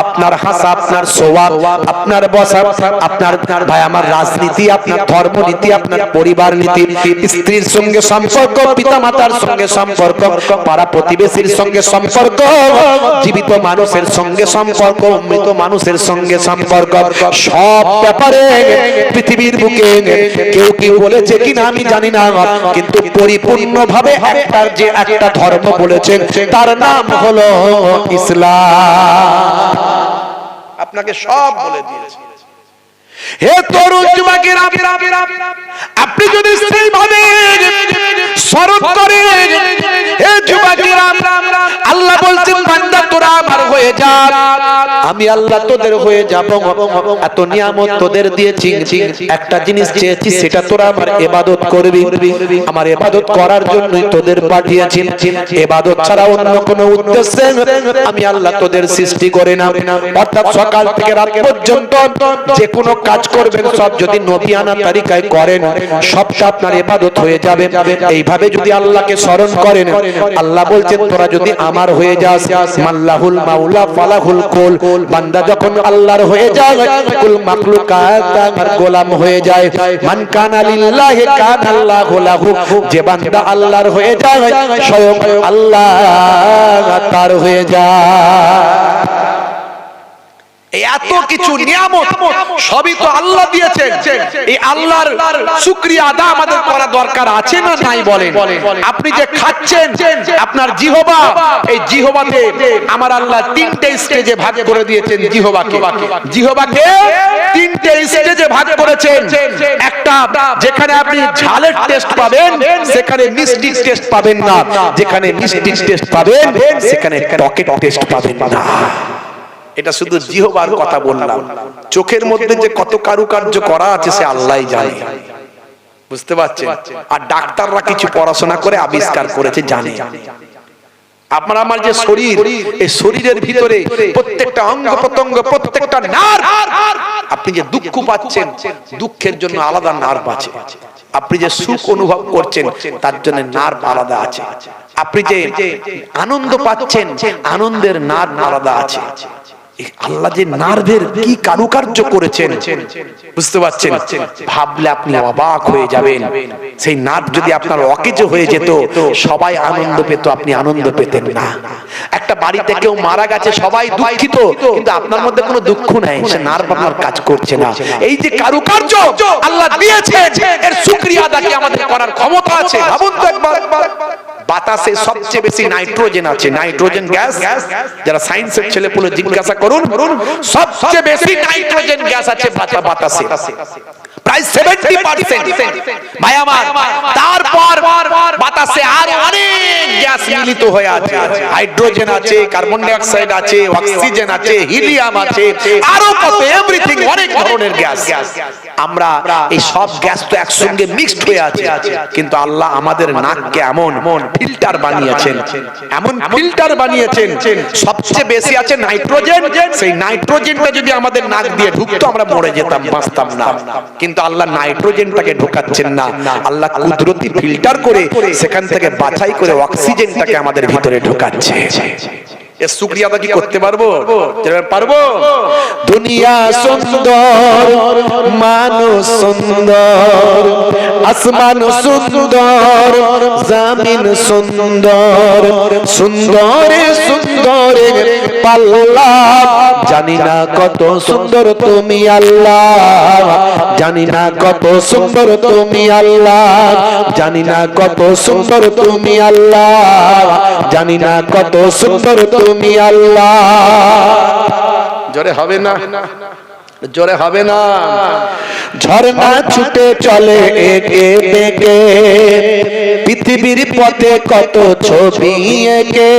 আপনার হাসা, আপনার শোয়া, আপনার বসা, আপনার ভাই আমার রাজনীতি, আপনার ধর্মনীতি, আপনার পরিবার নীতি, স্ত্রীর সঙ্গে সম্পর্ক, পিতামাতার সঙ্গে সম্পর্ক, পাড়া প্রতিবেশীর সঙ্গে সম্পর্ক, জীবিত মানুষের সঙ্গে সম্পর্ক, মৃত মানুষের সঙ্গে সম্পর্ক, সব ব্যাপারে পৃথিবীর বুকে কেউ কেউ বলেছে কিনা আমি জানি না, কিন্তু পরিপূর্ণভাবে একটা ধর্ম বলেছেন, তার নাম হলো ইসলাম। আপনাকে সব বলে দিয়েছে। হে তরুণ যুবকেরা, আপনি যদি সেইভাবে স্মরণ করেন, হে যুবকেরা, আল্লাহ বলছেন বান্দা তোরা আমার হয়ে যা, আমি আল্লাহ তোদের হয়ে যাব। এত নিয়ামত তোদের দিয়েছি, একটা জিনিস চেয়েছি, সেটা তোরা আমার ইবাদত করবি। আমার ইবাদত করার জন্যই তোদের পাঠিয়েছি। ইবাদত ছাড়া অন্য কোনো উদ্দেশ্যে আমি আল্লাহ তোদের সৃষ্টি করে না। অর্থাৎ সকাল থেকে রাত পর্যন্ত যে কোনো কাজ করবেন, সব যদি নবিয়ানা তরিকায় করেন, সবটা আপনার ইবাদত হয়ে যাবে। এইভাবে যদি আল্লাহকে স্মরণ করেন, আল্লাহ বলছেন তোরা যদি আমার হয়ে যাস, মাল্লাহুল মাওলা ফালাহুল কুল, বান্দা যখন আল্লাহর হয়ে যায়, কুল মাখলুকাত আমার গোলাম হয়ে যায়। মান কানা লিল্লাহি কানা আল্লাহু লাহু, যে বান্দা আল্লাহর হয়ে যায়, স্বয়ং আল্লাহ তার হয়ে যায়। এত কিছু নিয়ামত সবই তো আল্লাহ দিয়েছেন। এই আল্লাহর শুকরিয়া আদা আমাদের করা দরকার আছে না নাই বলেন? আপনি যে খাচ্ছেন, আপনার জিহবা, এই জিহবাতে আমার আল্লাহ তিনটে স্টেজে ভাগ করে দিয়েছেন। জিহবাকে তিনটে স্টেজে ভাগ করেছেন। একটা যেখানে আপনি ঝালের টেস্ট পাবেন, সেখানে মিষ্টি টেস্ট পাবেন না। যেখানে মিষ্টি টেস্ট পাবেন, সেখানে টকের টেস্ট পাবেন না। এটা শুধু জিহবার কথা বললাম। চোখের মধ্যে যে কত কারুকার্য করা আছে সে আল্লাহই জানে, বুঝতে পারছেন? আর ডাক্তাররা কিছু পড়াশোনা করে আবিষ্কার করেছে, জানে। আপনার আমার যে শরীর, এই শরীরের ভিতরে প্রত্যেকটা অঙ্গ প্রত্যঙ্গ, প্রত্যেকটা নার্ভ, আপনি যে দুঃখ পাচ্ছেন, দুঃখের জন্য আলাদা নার্ভ আছে। আপনি যে সুখ অনুভব করছেন, তার জন্য নার্ভ আলাদা আছে। আপনি যে আনন্দ পাচ্ছেন, আনন্দের নার্ভ আলাদা আছে। আল্লাহ যে নার্ভের কি কারুকার্য করেছেন, বুঝতে পারছেন? ভাবলে আপনি অবাক হয়ে যাবেন। সেই নার্ভ যদি আপনার অকেজ হয়ে যেত, সবাই আনন্দ পেত, আপনি আনন্দ পেতেন না। একটা বাড়িতে কেউ মারা গেছে, সবাই দুঃখিত, কিন্তু আপনার মধ্যে কোনো দুঃখ নাই, সে নার্ভ আপনার কাজ করছে না। এই যে কারুকার্য আল্লাহ দিয়েছেন, এর শুকরিয়া আদা কি আমাদের করার ক্ষমতা আছে? ভাবুন তো একবার। বাতাসে সবচেয়ে বেশি নাইট্রোজেন আছে, নাইট্রোজেন গ্যাস। যারা সায়েন্সের ছেলেপুলে জিজ্ঞাসা করুন, সবচেয়ে বেশি নাইট্রোজেন গ্যাস আছে বাতাসে। প্রায় 70%। ভাই আমার, তারপর বাতাসে আর অনেক গ্যাস মিলিত হয়ে আছে, হাইড্রোজেন আছে, কার্বন ডাই অক্সাইড আছে, অক্সিজেন আছে, হিলিয়াম আছে, আরো কত এভরিথিং, অনেক ধরনের গ্যাস। আমরা এই সব গ্যাস তো একসঙ্গে মিক্সড হয়ে আছে, কিন্তু আল্লাহ আমাদের নাককে এমন ফিল্টার বানিয়েছেন, এমন ফিল্টার বানিয়েছেন, সবচেয়ে বেশি আছে নাইট্রোজেন। সেই নাইট্রোজেনটা যদি আমাদের নাক দিয়ে ঢুকতো আমরা মরে যেতাম, বাঁচতাম না। কিন্তু আল্লাহ নাইট্রোজেনটাকে ঢোকাচ্ছেন না, আল্লাহ কুদরতি ফিল্টার করে সেখান থেকে বাছাই করে অক্সিজেনটাকে আমাদের ভিতরে ঢোকাচ্ছে। এর শুকরিয়াটা কি করতে পারবো? পারবো। দুনিয়া সুন্দর, মানুষ সুন্দর, আসমান সুন্দর, জমিন সুন্দর, সুন্দরে সুন্দরে পাল্লা, জানি না কত সুন্দর তুমি আল্লাহ, জানি না কত সুন্দর তুমি আল্লাহ, জানি না কত সুন্দর তুমি আল্লাহ, জানি না কত সুন্দর তুমি আল্লাহ। জোরে হবে না, জোরে হবে না। ঝর্ণা ছুটে চলে একে বেঁকে, পৃথিবীর পথে কত ছবি এঁকে,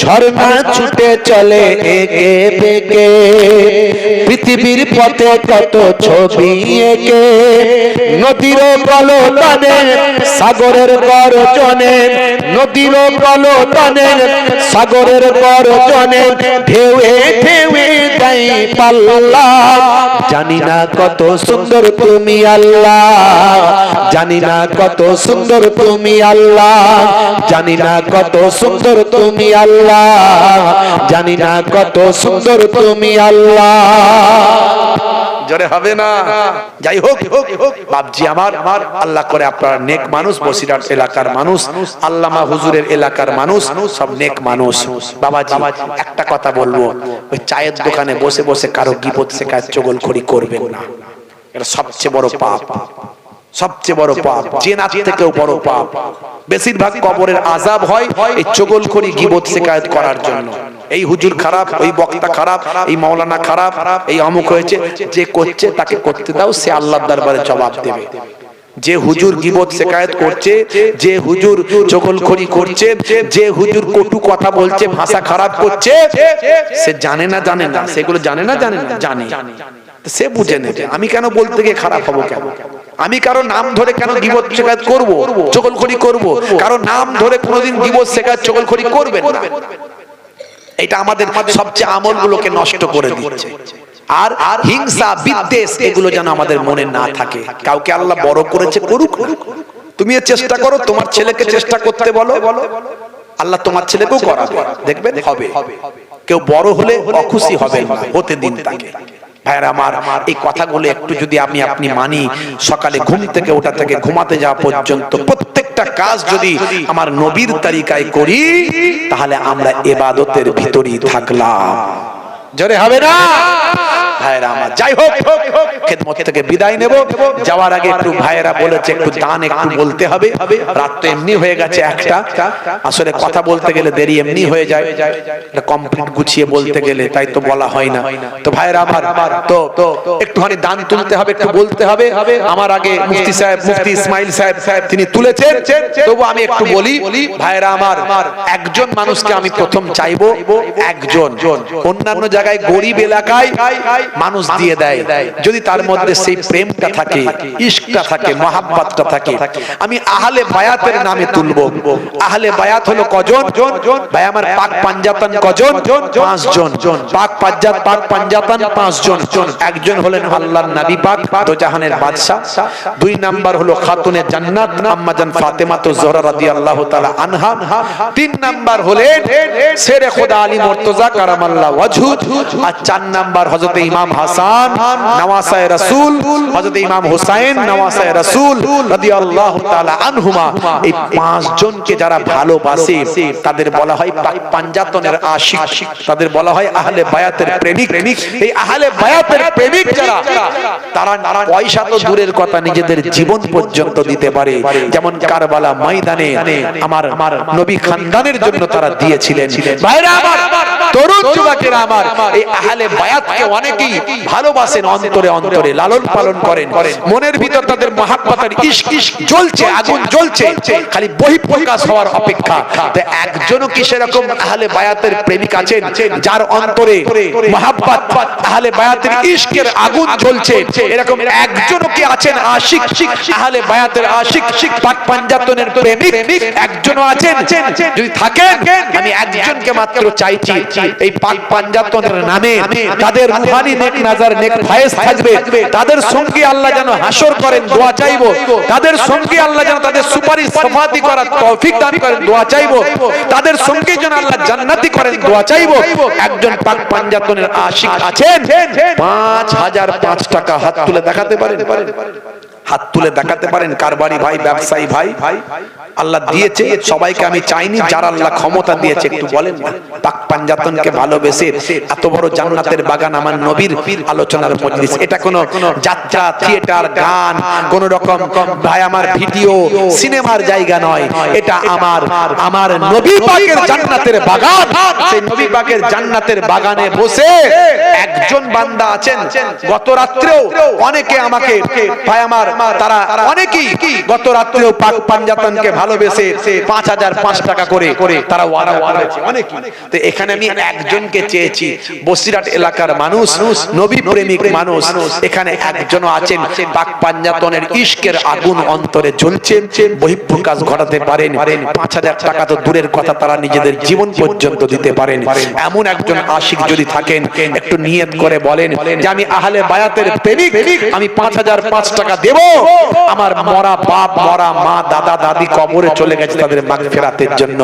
ঝর্ণা ছুটে চলে একে বেঁকে, পৃথিবীর পথে কত ছবি এঁকে, নদীর কলতানে সাগরের গর্জনে, নদীর কলতানে সাগরের গর্জনে, ঢেউয়ে ঢেউয়ে যাই পাল্লা, জানি না কত সুন্দর তুমি আল্লাহ, জানি না কত সুন্দর তুমি আল্লাহ, জানি না কত সুন্দর তুমি আল্লাহ, জানি না কত সুন্দর তুমি আল্লাহ। জোরে হবে না। যাই হোক বাপজি আমার, আল্লাহ করে আপনারা নেক মানুষ, বসিরহাট এলাকার মানুষ, আল্লামা হুজুরের এলাকার মানুষ, সব নেক মানুষ। বাবাজি একটা কথা বলবো, ওই চায়ের দোকানে বসে বসে কারো গীবত শেখায় চগলখড়ি করবেন না, এটা সবচেয়ে বড় পাপ, সবচেয়ে বড় পাপ, জেনার থেকেও বড় পাপ। বেশিরভাগ কবরের আযাব হয় এই চগলখড়ি গীবত শিকায়ত করার জন্য। এই হুজুর খারাপ, ওই বক্তা খারাপ, এই মাওলানা খারাপ, এই অমুক হয়েছে, যে করছে তাকে করতে দাও, সে আল্লাহর দরবারে জবাব দেবে। যে হুজুর গীবত শিকায়ত করছে, যে হুজুর চগলখড়ি করছে, যে হুজুর কটু কথা বলছে, ভাষা খারাপ করছে, সে জানে না, জানে না, সেগুলো জানে না, জানে না, জানে, সে বুঝে নেবে। আমি কেন বলতে গিয়ে খারাপ হবো? কেন আমি কারো নাম ধরে কেন গীবত শিকায়ত করব, চগলখড়ি করব? কারো নাম ধরে কোনোদিন গীবত শিকায়ত চগলখড়ি করবেন না। এটা আমাদের সবচেয়ে আমলগুলোকে নষ্ট করে দিচ্ছে। আর হিংসা বিদ্বেষ এগুলো যেন আমাদের মনে না থাকে। কাউকে আল্লাহ বড় করেছে, করুক, তুমি চেষ্টা করো, তোমার ছেলেকে চেষ্টা করতে বলো, আল্লাহ তোমার ছেলেকেও করাবে, দেখবেন হবে। কেউ বড় হলে অখুশি হবে না, হতে দিন তাকে। ভাইরা আমার, এই কথাগুলো একটু যদি আপনি মানি, সকালে ঘুম থেকে ওঠা থেকে ঘুমাতে যাওয়া পর্যন্ত প্রত্যেকটা কাজ যদি আমার নবীর তরিকায় করি, তাহলে আমরা ইবাদতের ভিতরেই থাকলাম। জোরে হবে না ভাইরা আমার? যাই হোক, খেদমত থেকে বিদায় নেব। যাওয়ার আগে একটু ভাইরা বলেছে একটু দান একটু বলতে হবে। রাত তো এমনি হয়ে গেছে একটা, আসলে কথা বলতে গেলে দেরি এমনি হয়ে যায়, এটা কমপ্লিট গুছিয়ে বলতে গেলে, তাই তো বলা হয় না। তো ভাইরা আমার, তো একটুখানি দান তুলতে হবে, একটু বলতে হবে। আমার আগে মুফতি সাহেব, মুফতি ইসমাইল সাহেব তিনি তুলেছেন, তবু আমি একটু বলি। ভাইরা আমার, একজন মানুষকে আমি প্রথম চাইবো, একজন। অন্যান্য জায়গায় গরিব এলাকায় মানুষ দিয়ে দেয়, যদি তার মধ্যে সেই প্রেমটা থাকে, ইশকটা থাকে, মহাব্বতটা থাকে। আমি আহলে বায়াতের নামে তুলবো। আহলে বায়াত হলো কজন? ভাই আমার, পাক পাঞ্জাতন কজন? 5 জন। পাক পাঞ্জাতন 5 জন। একজন হলেন আল্লাহর নবী পাক, দো জাহানের বাদশা। 2 নাম্বার হলো খাতুনে জান্নাত আম্মা জান ফাতেমা তো জোহরা রাদিয়াল্লাহু তাআলা আনহা। 3 নাম্বার হলেন শেরে খোদা আলী মুর্তজা কারামাল্লাহু ওয়াজহু। আর 4 নাম্বার হযরত ইমাম হাসান নওয়াসায়ে রাসূল, হযরত ইমাম হুসাইন নওয়াসায়ে রাসূল রাদিয়াল্লাহু তাআলা আনহুমা। এই 5 জনকে যারা ভালোবাসে তাদের বলা হয় পাক পাঞ্জাতনের আশিক, তাদের বলা হয় আহলে বায়াতের প্রেমিক। এই আহলে বায়াতের প্রেমিক যারা, তারা পয়সা তো দূরের কথা, নিজেদের জীবন পর্যন্ত দিতে পারে। যেমন কারবালা ময়দানে আমার নবী খানদানের জন্য তারা দিয়েছিলেন। ভাইরা আমার, তরুণ যুবকেরা আমার, এই আহলে বায়াতকে অনেকেই ভালোবাসেন অন্তরে অন্তরে। অন্তরে লালন পালন করেন, মনের ভিতর তাদের মহাব্বতের ইশক জ্বলছে, আগুন জ্বলছে, খালি বহিঃপ্রকাশ হওয়ার অপেক্ষা। তো একজনও কি সেরকম আহলে বায়াতের প্রেমিক আছেন যার অন্তরে মহাব্বত আহলে বায়াতের ইশকের আগুন জ্বলছে? এরকম একজনও কি আছেন আশিক আহলে বায়াতের আশিক পাক পাঞ্জাতনের প্রেমিক? একজনও আছেন? যদি থাকেন আমি একজনকে মাত্র চাইছি, এই পাক পাঞ্জাতনের নামে তাদের রুহানি নেক নাজার নেক ফায়েজ থাকবে, তাদের সঙ্গে আল্লাহ যেন হাসর করেন, দোয়া চাইবো। তাদের সঙ্গে আল্লাহ যেন তাদের সুপারিশ সাফাতি করার তৌফিক দান করেন, দোয়া চাইবো। তাদের সঙ্গে যেন আল্লাহ জান্নাতি করেন, দোয়া চাইবো। একজন পাক পাঞ্জাতনের আশিক আছেন? 5005 টাকা হাত তুলে দেখাতে পারেন? হাত তুলে দেখাতে পারেন? কারবারি ভাই, ব্যবসায়ী ভাই, আল্লাহ দিয়েছে সবাইকে, আমি চাইনি, যারা আল্লাহ ক্ষমতা দিয়েছে একটু বলেন না। পাক পাঞ্জাতনকে ভালোবেসে এত বড় জান্নাতের বাগান, আমার নবীর আলোচনার মজলিস, এটা কোনো যাত্রা, থিয়েটার, গান, কোন রকম ভাই আমার ভিডিও সিনেমার জায়গা নয়। এটা আমার নবী পাকের জান্নাতের বাগান। সেই নবী পাকের জান্নাতের বাগানে বসে একজন বান্দা আছেন, গত রাত্রেও অনেকে আমাকে ভাই আমার তারা অনেকেই গত রাত্রেও পাক পাঞ্জাতনকে ভালোবেসে 5005 টাকা করে তারা ওয়াদা করেছে অনেকেই। তো এখানে আমি একজনকে চেয়েছি, বসিরহাট এলাকার মানুষ, নবী প্রেমিক মানুষ, এখানে একজনও আছেন পাক পাঞ্জাতনের ইশকের আগুন অন্তরে জ্বলছে, বহিঃপ্রকাশ ঘটাতে পারেন? 5000 টাকা তো দূরের কথা, তারা নিজেদের জীবন পর্যন্ত দিতে পারেন। এমন একজন আশিক যদি থাকেন একটু নিয়ত করে বলেন যে আমি আহলে বায়াতের প্রেমিক, আমি 5005 টাকা দেব। আমার মরা বাপ, মরা মা, দাদা দাদি কবরে চলে গেছে, তাদের মাগফিরাতের জন্য।